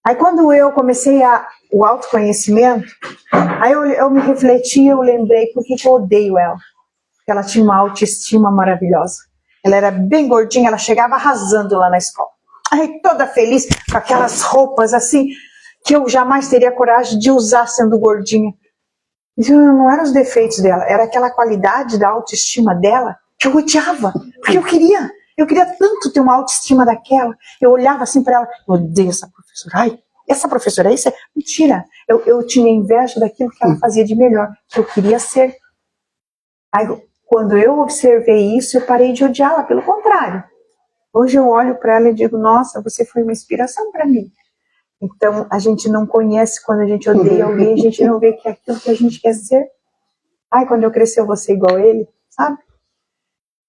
Aí quando eu comecei o autoconhecimento, aí eu me refleti, eu lembrei por que eu odeio ela. Porque ela tinha uma autoestima maravilhosa. Ela era bem gordinha, ela chegava arrasando lá na escola. Aí toda feliz, com aquelas roupas assim, que eu jamais teria coragem de usar sendo gordinha. Isso não eram os defeitos dela, era aquela qualidade da autoestima dela que eu odiava. Porque eu queria tanto ter uma autoestima daquela. Eu olhava assim para ela, eu odeio essa professora. Ai, essa professora, isso é mentira. Eu tinha inveja daquilo que ela fazia de melhor, que eu queria ser. Aí, quando eu observei isso, eu parei de odiá-la, pelo contrário. Hoje eu olho para ela e digo, nossa, você foi uma inspiração para mim. Então, a gente não conhece quando a gente odeia alguém, a gente não vê que é aquilo que a gente quer ser. Ai, quando eu crescer eu vou ser igual a ele, sabe?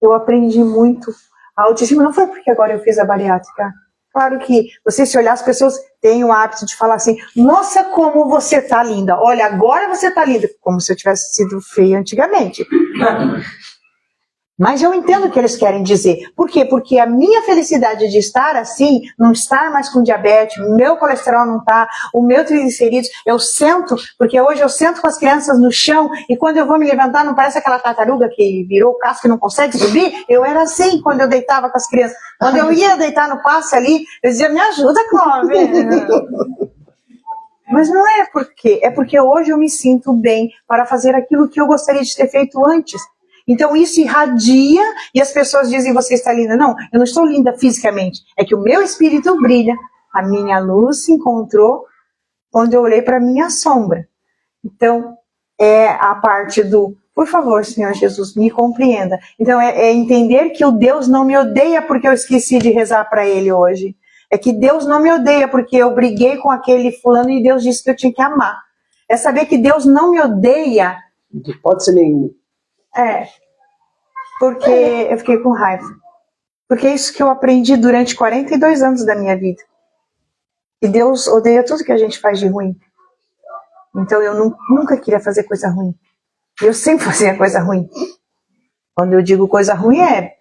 Eu aprendi muito. A autoestima não foi porque agora eu fiz a bariátrica. Claro que você, se olhar, as pessoas têm o hábito de falar assim, nossa, como você tá linda. Olha, agora você tá linda. Como se eu tivesse sido feia antigamente. Mas eu entendo o que eles querem dizer. Por quê? Porque a minha felicidade de estar assim, não estar mais com diabetes, meu colesterol não tá, o meu triglicerídeos, eu sento, porque hoje eu sento com as crianças no chão e quando eu vou me levantar não parece aquela tartaruga que virou o casco e não consegue subir? Eu era assim quando eu deitava com as crianças. Quando eu ia deitar no passe ali, eu dizia, me ajuda, Clóvis. Mas não é porque, é porque hoje eu me sinto bem para fazer aquilo que eu gostaria de ter feito antes. Então isso irradia e as pessoas dizem, você está linda. Não, eu não estou linda fisicamente. É que o meu espírito brilha. A minha luz se encontrou quando eu olhei para a minha sombra. Então, é a parte do, por favor, Senhor Jesus, me compreenda. Então, é entender que o Deus não me odeia porque eu esqueci de rezar para Ele hoje. É que Deus não me odeia porque eu briguei com aquele fulano e Deus disse que eu tinha que amar. É saber que Deus não me odeia. De hipótese nenhuma. Porque eu fiquei com raiva. Porque é isso que eu aprendi durante 42 anos da minha vida. E Deus odeia tudo que a gente faz de ruim. Então eu nunca queria fazer coisa ruim. Eu sempre fazia coisa ruim. Quando eu digo coisa ruim é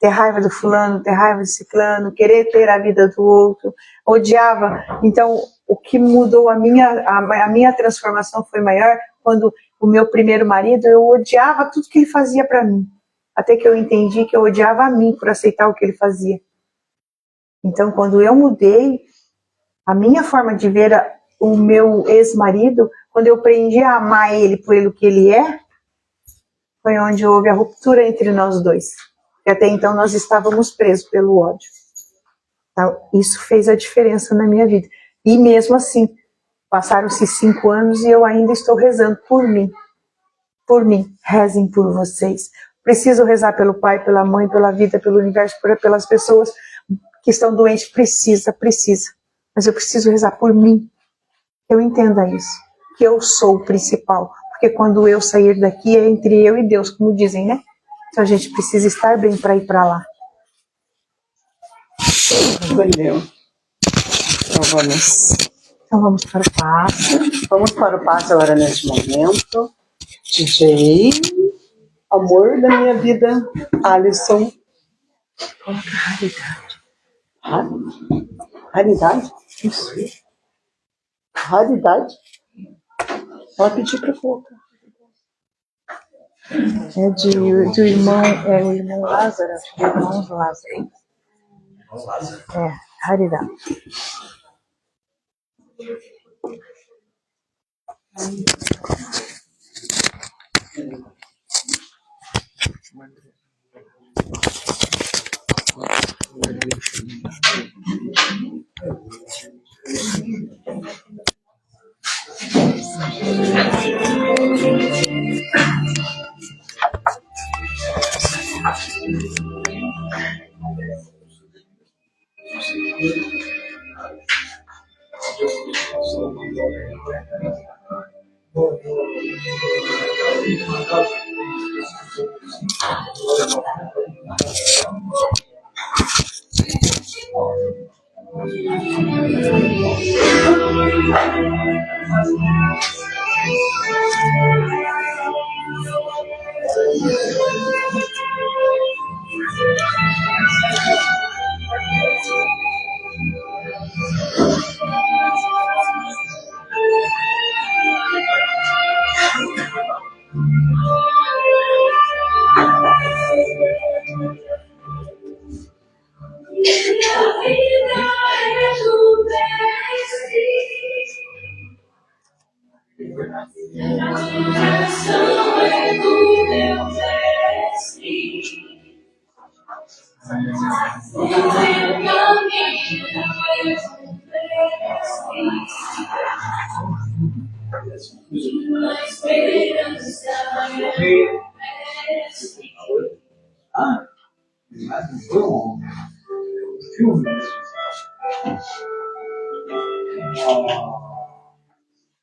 ter raiva do fulano, ter raiva de ciclano, querer ter a vida do outro, odiava. Então o que mudou a minha transformação foi maior quando o meu primeiro marido, eu odiava tudo que ele fazia para mim. Até que eu entendi que eu odiava a mim por aceitar o que ele fazia. Então quando eu mudei, a minha forma de ver o meu ex-marido, quando eu aprendi a amar ele por ele o que ele é, foi onde houve a ruptura entre nós dois. E até então nós estávamos presos pelo ódio. Então, isso fez a diferença na minha vida. E mesmo assim, passaram-se 5 anos e eu ainda estou rezando por mim. Por mim, rezem por vocês. Preciso rezar pelo pai, pela mãe, pela vida, pelo universo, pelas pessoas que estão doentes. Precisa. Mas eu preciso rezar por mim. Eu entenda isso, que eu sou o principal, porque quando eu sair daqui é entre eu e Deus, como dizem, né? Então a gente precisa estar bem para ir para lá. Entendeu? Então vamos para o passo. Vamos para o passo agora neste momento. DJ, amor da minha vida, Alisson. Coloca raridade. Raridade? Isso. Raridade. Ela pediu para colocar. É do irmão, o irmão Lázaro, irmãos Lázaro. Raridade.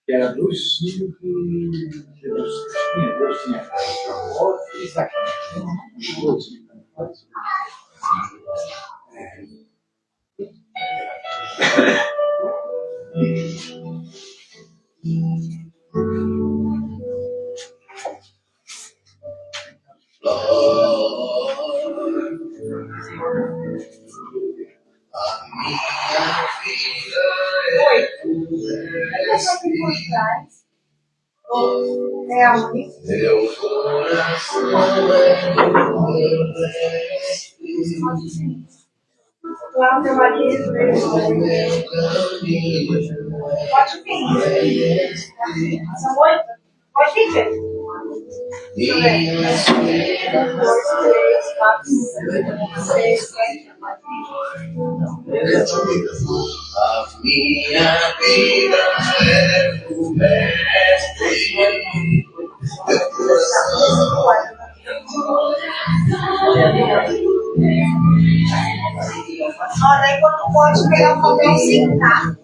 Que era 2 filhos que Deus tinha avó e Isaac. É a única. Lá o meu marido, pode vir. São 8? Pode vir, Fê. Deixa eu ver. 1, 2, 3, 4, 5, 6, 7, 8. A minha vida é o mestre, meu coração. Ó, daí quando pode pegar o papelzinho, tá?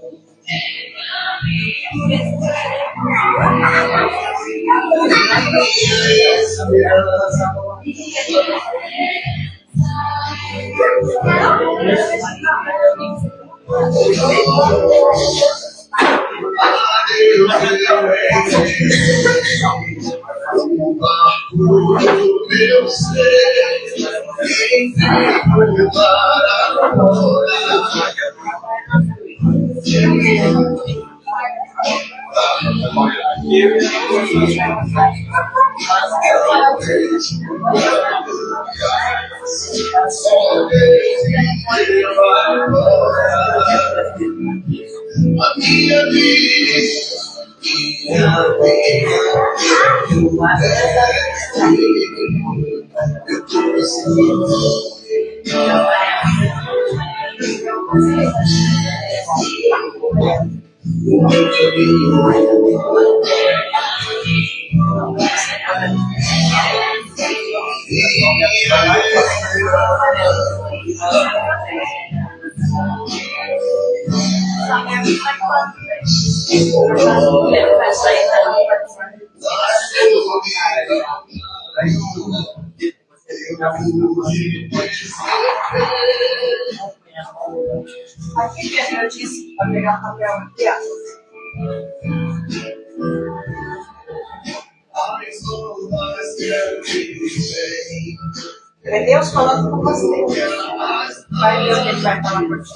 Meu ser, para a minha vida, Aqui que eu disse para pegar o papel aqui, é Deus falando com você. Vai ver o que ele vai falar por ti.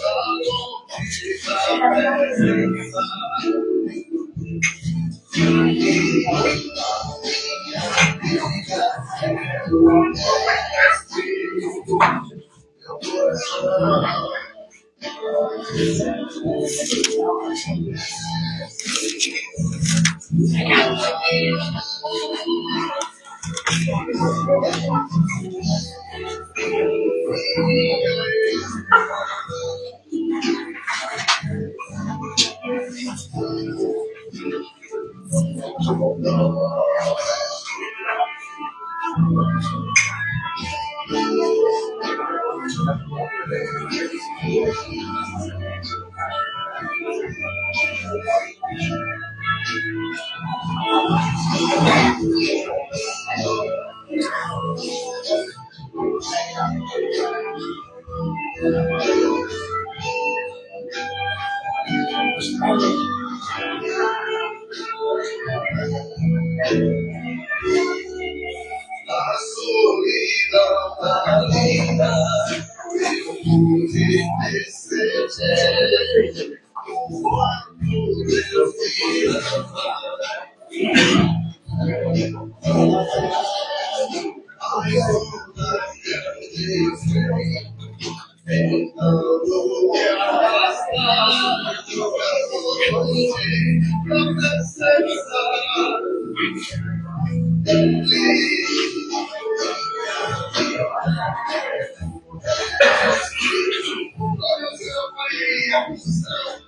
A solidão da vida, eu pude perceber quando eu fui amar. A então vou me afastar de você, pra precisar.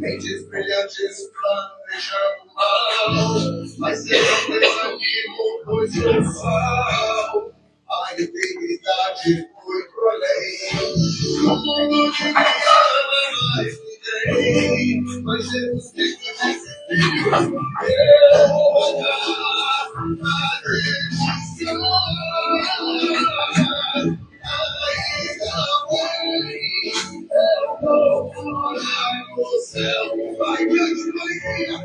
Mentes brilhantes planejando mal, mas eu não desanimo, pois eu falo. A integridade foi pro além. O mundo que me ama mais ninguém, mas eu esqueço desse filho. Eu vou dar a decisão. Ainda bem, eu vou morar no céu. Vai, grande Maria,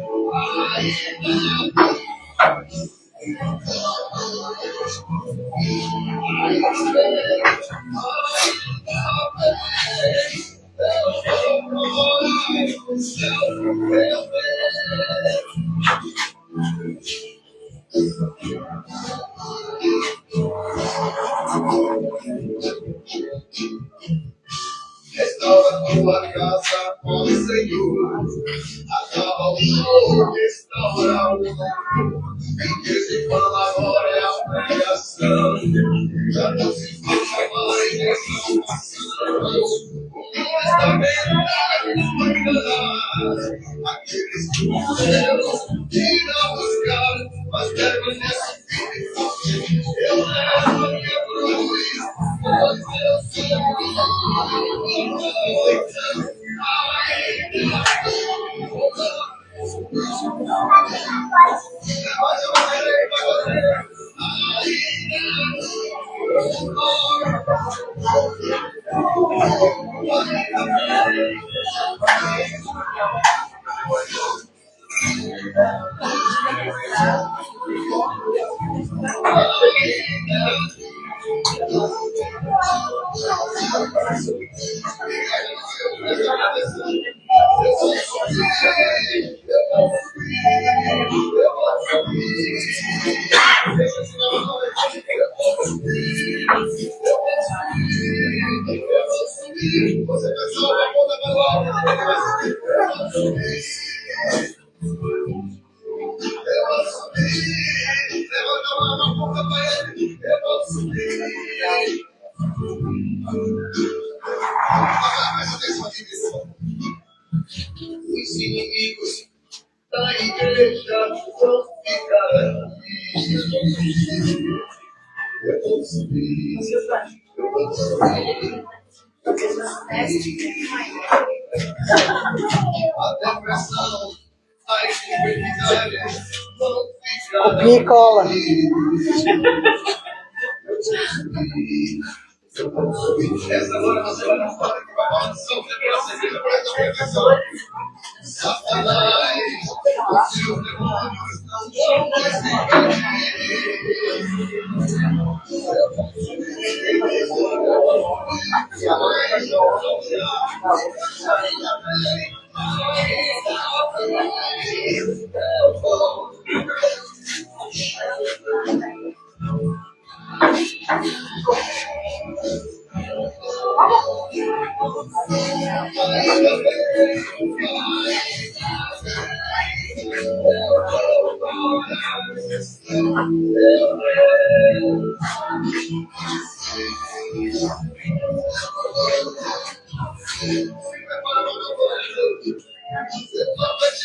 ainda restaura tua casa, ó Senhor. Acaba o show, restaura o mundo. Em que se fala agora é a pregação. Já não se fala mais essa salvação. O mundo está vendo enganar aqueles que morreram e não buscaram, mas permanecem firmes e fortes. Eu levo a minha cruz, pois eu Você pensou na ponta da palavra, eu vou subir, levanta a mão na ponta pra ele, eu vou subir. Presta atenção aqui, pessoal. Os inimigos da igreja vão ficar aqui. Eu vou subir, eu vou subir. A depressão, a enfermidade vão ficar Copia e cola. Essa hora você vai na fora que vai falar sobre essa igreja, presta atenção. Satanás, os seus demônios não vão conseguir.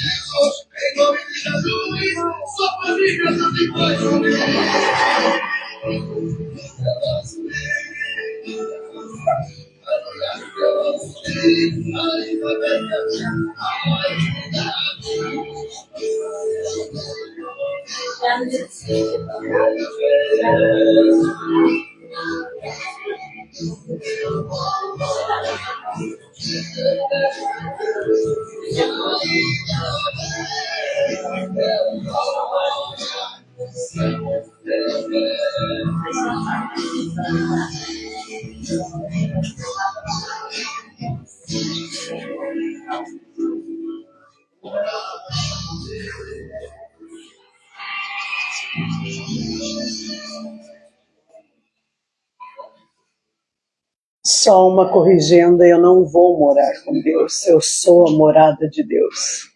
Jesus, em nome de Jesus, sua família está em paz. Só uma corrigenda, eu não vou morar com Deus, eu sou a morada de Deus.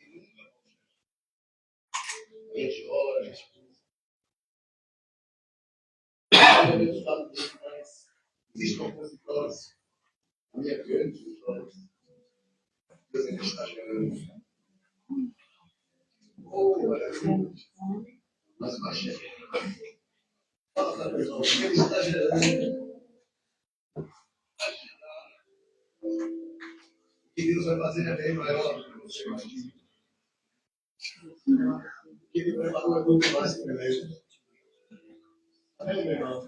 O que Deus vai fazer é bem maior do que você imagina. O que Ele preparou é muito mais que beleza. Amém, meu irmão?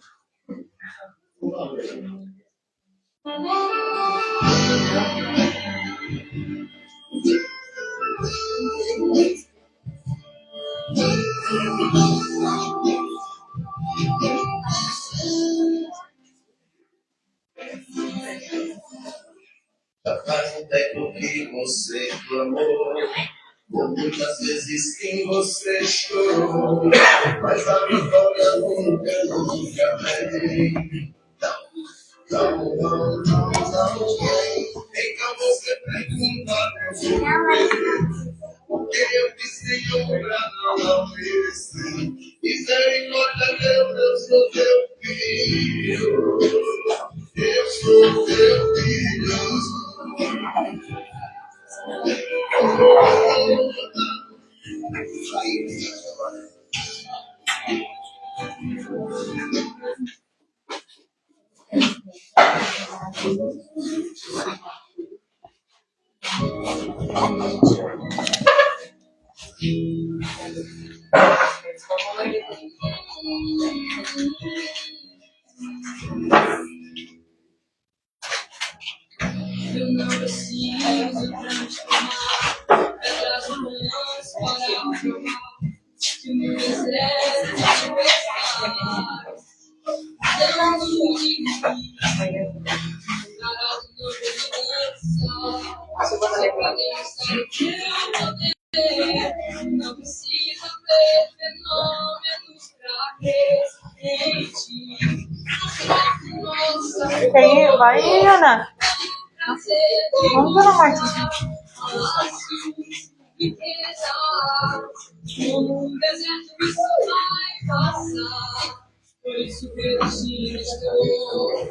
Já faz um tempo que você clamou, por muitas vezes que você chorou, mas a vitória nunca vem. Não, não, não, não vem. Então você pergunta por que eu fiz Senhor pra não merecer. Misericórdia, Deus, eu sou teu filho. Eu sou teu filho. Eu não preciso transformar pedras humanas para provar que o meu desejo é te pescar. Dando de mim, dará de novo esperança. Só podem estar no teu poder. Não precisa ver fenômenos pra crer em ti. Nossa, Vai, Ana. Vamos ver a Marta. o deserto isso vai passar. Por isso que eu te estou.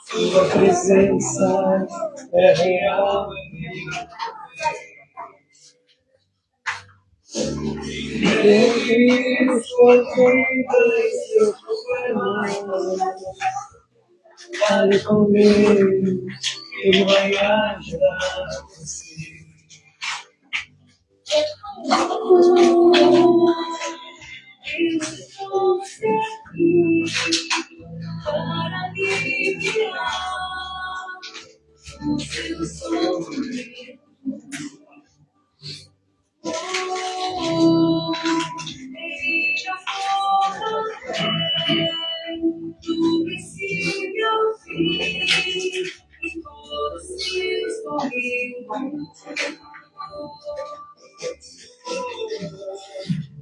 Sua presença é real. Deus foi feita em seu problema. Fale com Deus, Ele vai ajudar você. Eu estou aqui para aliviar o seu sofrimento. Ele já foi do princípio ao fim, e todos os dias comigo.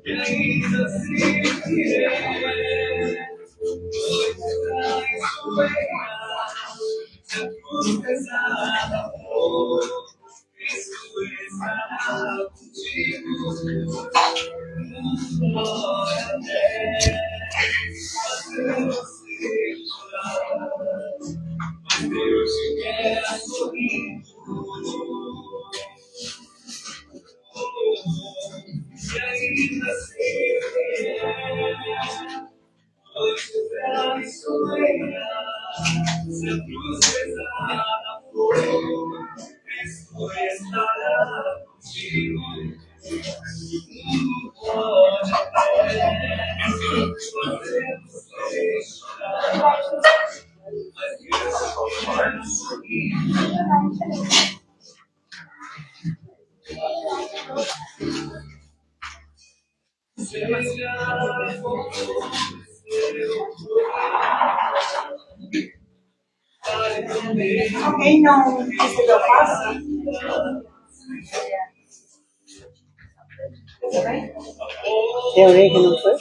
E ainda se vier, hoje traz se a cruz pesada for, Cristo estará contigo. Glória a Deus, você chorar, mas Deus te quer sorrindo. E ainda se vier, hoje traz se a cruz pesada for, Cristo estará contigo. Alguém não recebeu passa? Eu orei que não foi?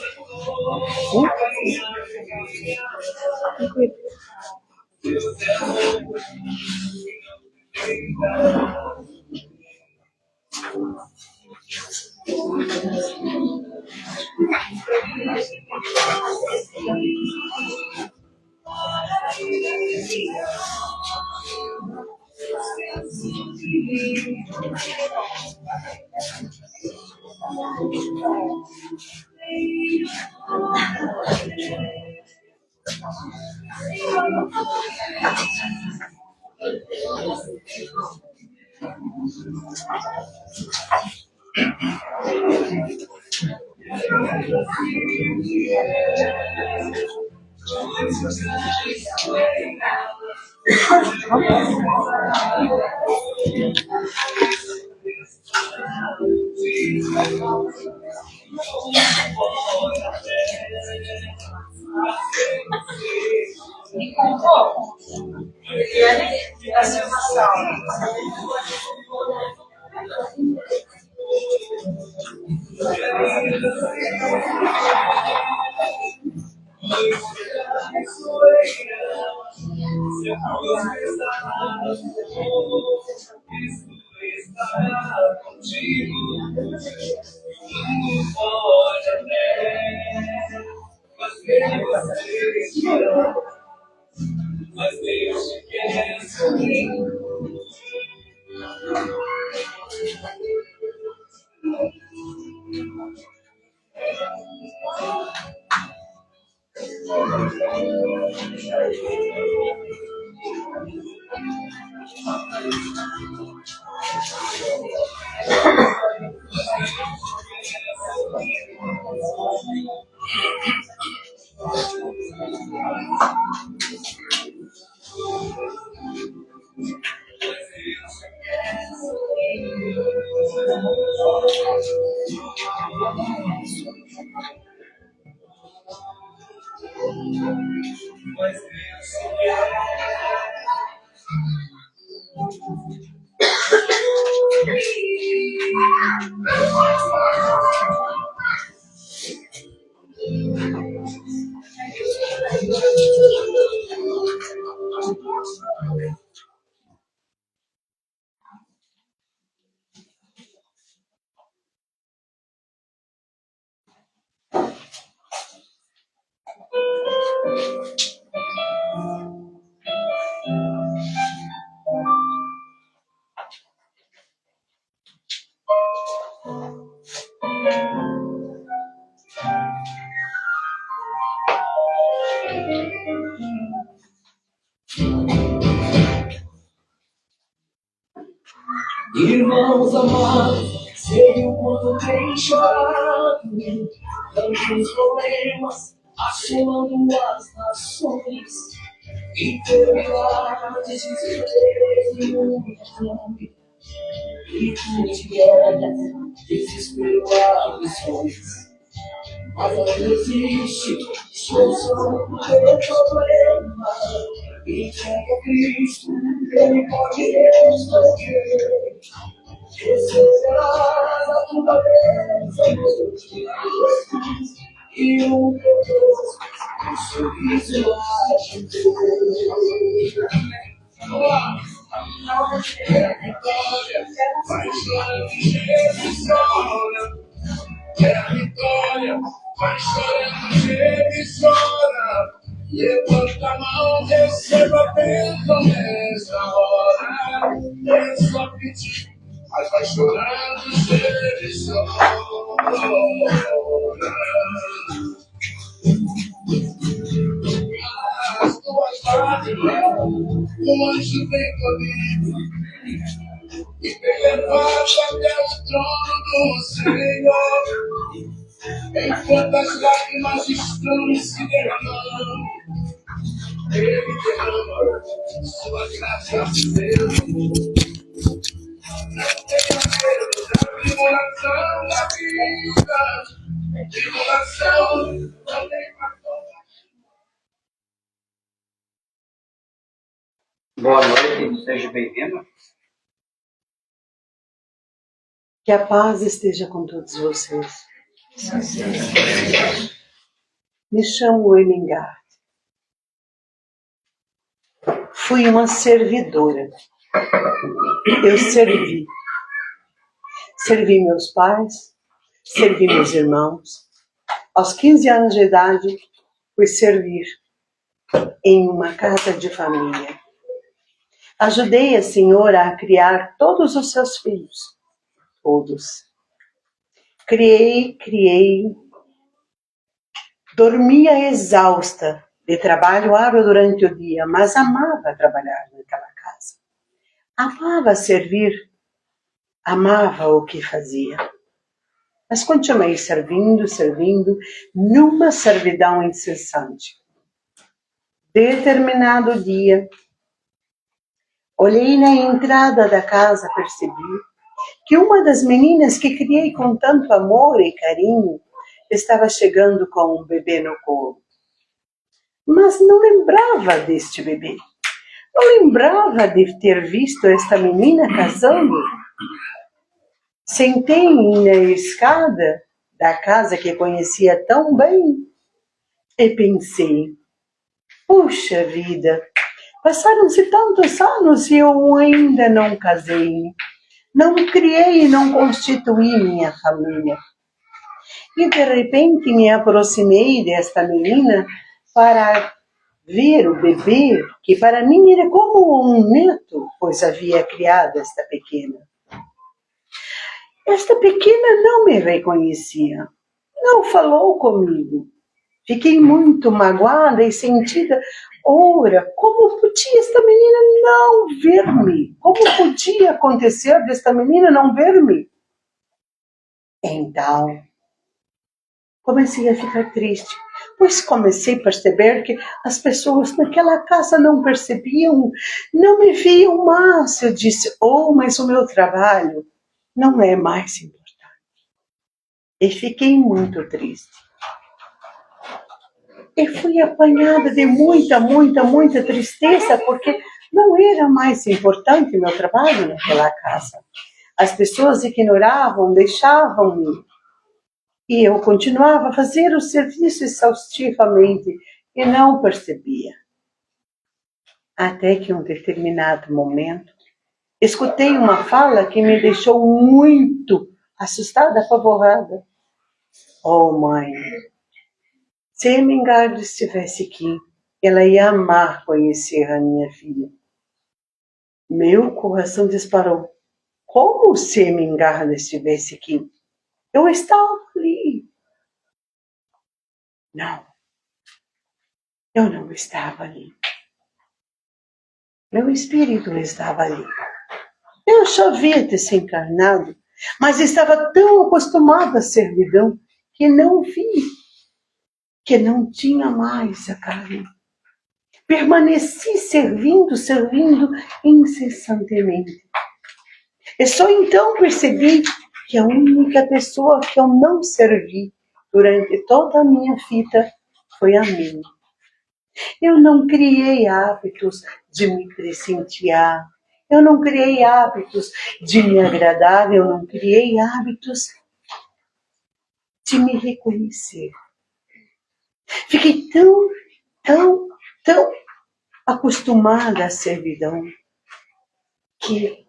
Me contou. Da situação. Irmãos amados, sei o quanto tem chorado, tantos problemas assolando as nações, enfermidades, desespero, fome, ritmo de guerra, desespero, aflições. Mas não existe solução para o problema. Entrega a Cristo, Ele pode resolver. Receberás a tua bênção e o teu Deus, o sorriso lá de Deus. Vai chorando, chega é a vitória, vai chorando, chega e chora. Levanta a mão, receba a bênção nessa hora. É só pedir, mas vai chorando, chega e chora. As tuas lágrimas, o anjo vem comigo. e me levaste até o trono do Senhor, enquanto as lágrimas estão se derramando. Ele derrama sua graça, seu amor. Não tenha medo da tribulação da vida. Tribulação não tem perdão. Boa noite, seja bem-vindo. Que a paz esteja com todos vocês. Me chamo Emingard. Fui uma servidora. Eu servi. Servi meus pais, servi meus irmãos. Aos 15 anos de idade, fui servir em uma casa de família. Ajudei a senhora a criar todos os seus filhos. Todos. Criei. Dormia exausta de trabalho árduo durante o dia, mas amava trabalhar naquela casa. Amava servir, amava o que fazia. Mas continuei servindo, numa servidão incessante. Determinado dia, olhei na entrada da casa, percebi que uma das meninas que criei com tanto amor e carinho estava chegando com um bebê no colo. Mas não lembrava deste bebê. Não lembrava de ter visto esta menina casando. Sentei na escada da casa que conhecia tão bem e pensei, puxa vida, passaram-se tantos anos e eu ainda não casei. Não criei e não constituí minha família. E de repente me aproximei desta menina para ver o bebê, que para mim era como um neto, pois havia criado esta pequena. Esta pequena não me reconhecia, não falou comigo. Fiquei muito magoada e sentida. Ora, como podia esta menina não ver-me? Como podia acontecer desta menina não ver-me? Então, comecei a ficar triste, pois comecei a perceber que as pessoas naquela casa não percebiam, não me viam mais. Eu disse, mas o meu trabalho não é mais importante. E fiquei muito triste. E fui apanhada de muita tristeza, porque não era mais importante meu trabalho naquela casa. As pessoas ignoravam, deixavam-me. E eu continuava a fazer o serviço exaustivamente e não percebia. Até que em um determinado momento, escutei uma fala que me deixou muito assustada, apavorada. Oh, mãe, se a Emingard estivesse aqui, ela ia amar conhecer a minha filha. Meu coração disparou. Como se a Emingard estivesse aqui? Eu estava ali. Não, eu não estava ali. Meu espírito estava ali. Eu já havia desencarnado, mas estava tão acostumada à servidão que não vi, que não tinha mais a carne. Permaneci servindo incessantemente. E só então percebi que a única pessoa que eu não servi durante toda a minha vida foi a mim. Eu não criei hábitos de me presentear, eu não criei hábitos de me agradar, eu não criei hábitos de me reconhecer. Fiquei tão acostumada à servidão que,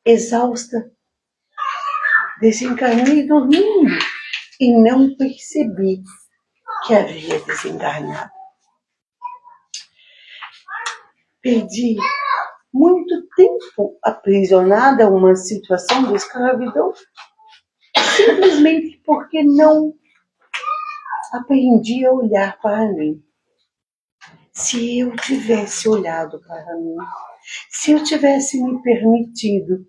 exausta, desencarnei dormindo e não percebi que havia desencarnado. Perdi muito tempo aprisionada a uma situação de escravidão, simplesmente porque não aprendi a olhar para mim. Se eu tivesse olhado para mim, se eu tivesse me permitido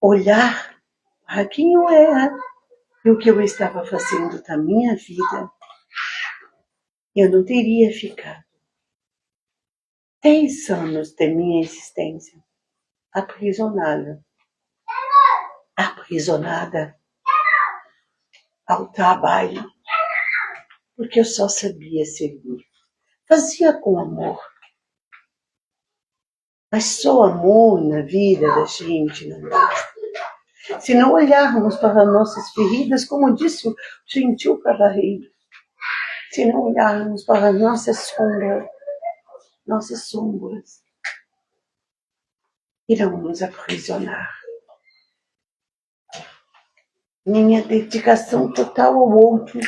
olhar para quem eu era e o que eu estava fazendo da minha vida, eu não teria ficado 10 anos de minha existência aprisionada ao trabalho, porque eu só sabia servir. Fazia com amor. Mas só amor na vida da gente não basta. Se não olharmos para nossas feridas, como disse o gentil cavalheiro, se não olharmos para nossas sombras, irão nos aprisionar. Minha dedicação total ao outro,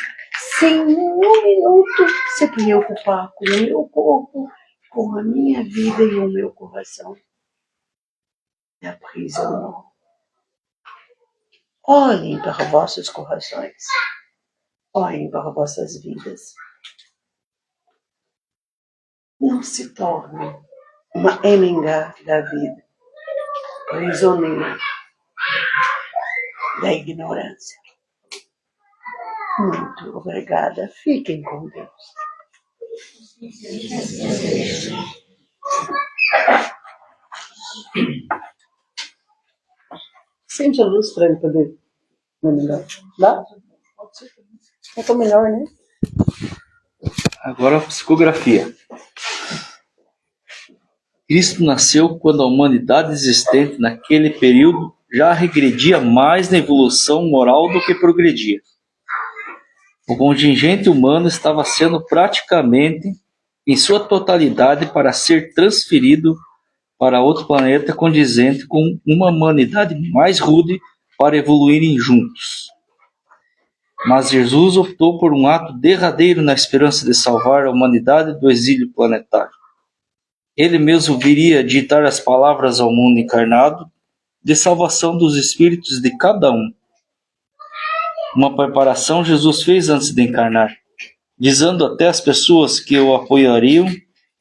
sem um minuto se preocupar com o meu corpo, com a minha vida e o meu coração, me aprisionou. Olhem para vossos corações, olhem para vossas vidas. Não se tornem uma emenga da vida, prisioneiro da ignorância. Muito obrigada. Fiquem com Deus. Sente a luz para ele poder. Não é melhor? Dá? É melhor, né? Agora a psicografia. Cristo nasceu quando a humanidade existente naquele período já regredia mais na evolução moral do que progredia. O contingente humano estava sendo praticamente, em sua totalidade, para ser transferido para outro planeta condizente com uma humanidade mais rude para evoluírem juntos. Mas Jesus optou por um ato derradeiro na esperança de salvar a humanidade do exílio planetário. Ele mesmo viria ditar as palavras ao mundo encarnado de salvação dos espíritos de cada um. Uma preparação Jesus fez antes de encarnar, visando até as pessoas que o apoiariam,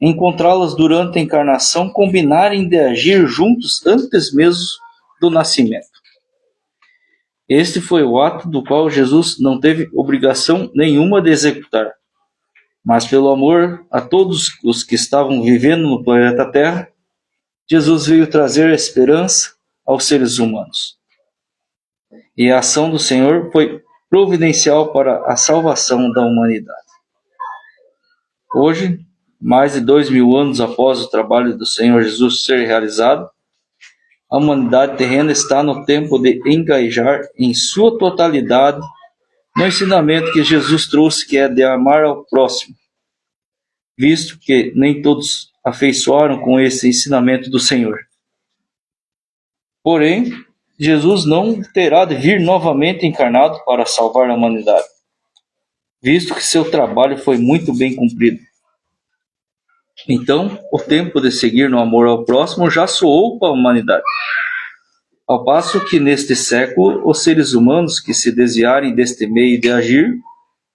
encontrá-las durante a encarnação, combinarem de agir juntos antes mesmo do nascimento. Este foi o ato do qual Jesus não teve obrigação nenhuma de executar, mas pelo amor a todos os que estavam vivendo no planeta Terra, Jesus veio trazer a esperança aos seres humanos. E a ação do Senhor foi providencial para a salvação da humanidade. Hoje, mais de 2000 anos após o trabalho do Senhor Jesus ser realizado, a humanidade terrena está no tempo de engajar em sua totalidade no ensinamento que Jesus trouxe, que é de amar ao próximo, visto que nem todos afeiçoaram com esse ensinamento do Senhor. Porém, Jesus não terá de vir novamente encarnado para salvar a humanidade, visto que seu trabalho foi muito bem cumprido. Então, o tempo de seguir no amor ao próximo já soou para a humanidade. Ao passo que, neste século, os seres humanos que se desviarem deste meio de agir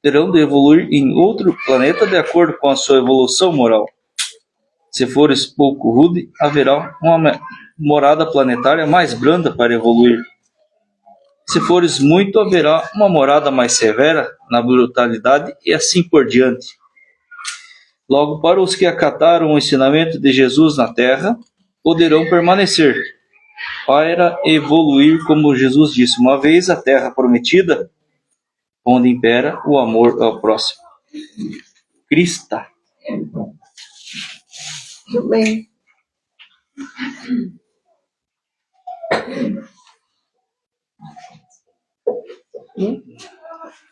terão de evoluir em outro planeta de acordo com a sua evolução moral. Se fores pouco rude, haverá uma morada planetária mais branda para evoluir. Se fores muito, haverá uma morada mais severa na brutalidade e assim por diante. Logo, para os que acataram o ensinamento de Jesus na Terra, poderão permanecer, para evoluir, como Jesus disse uma vez, a Terra prometida, onde impera o amor ao próximo. Crista. Muito bem.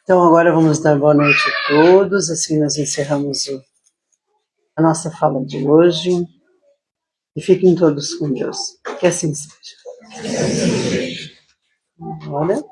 Então agora vamos dar boa noite a todos, assim nós encerramos a nossa fala de hoje. E fiquem todos com Deus. Que assim seja. Olha.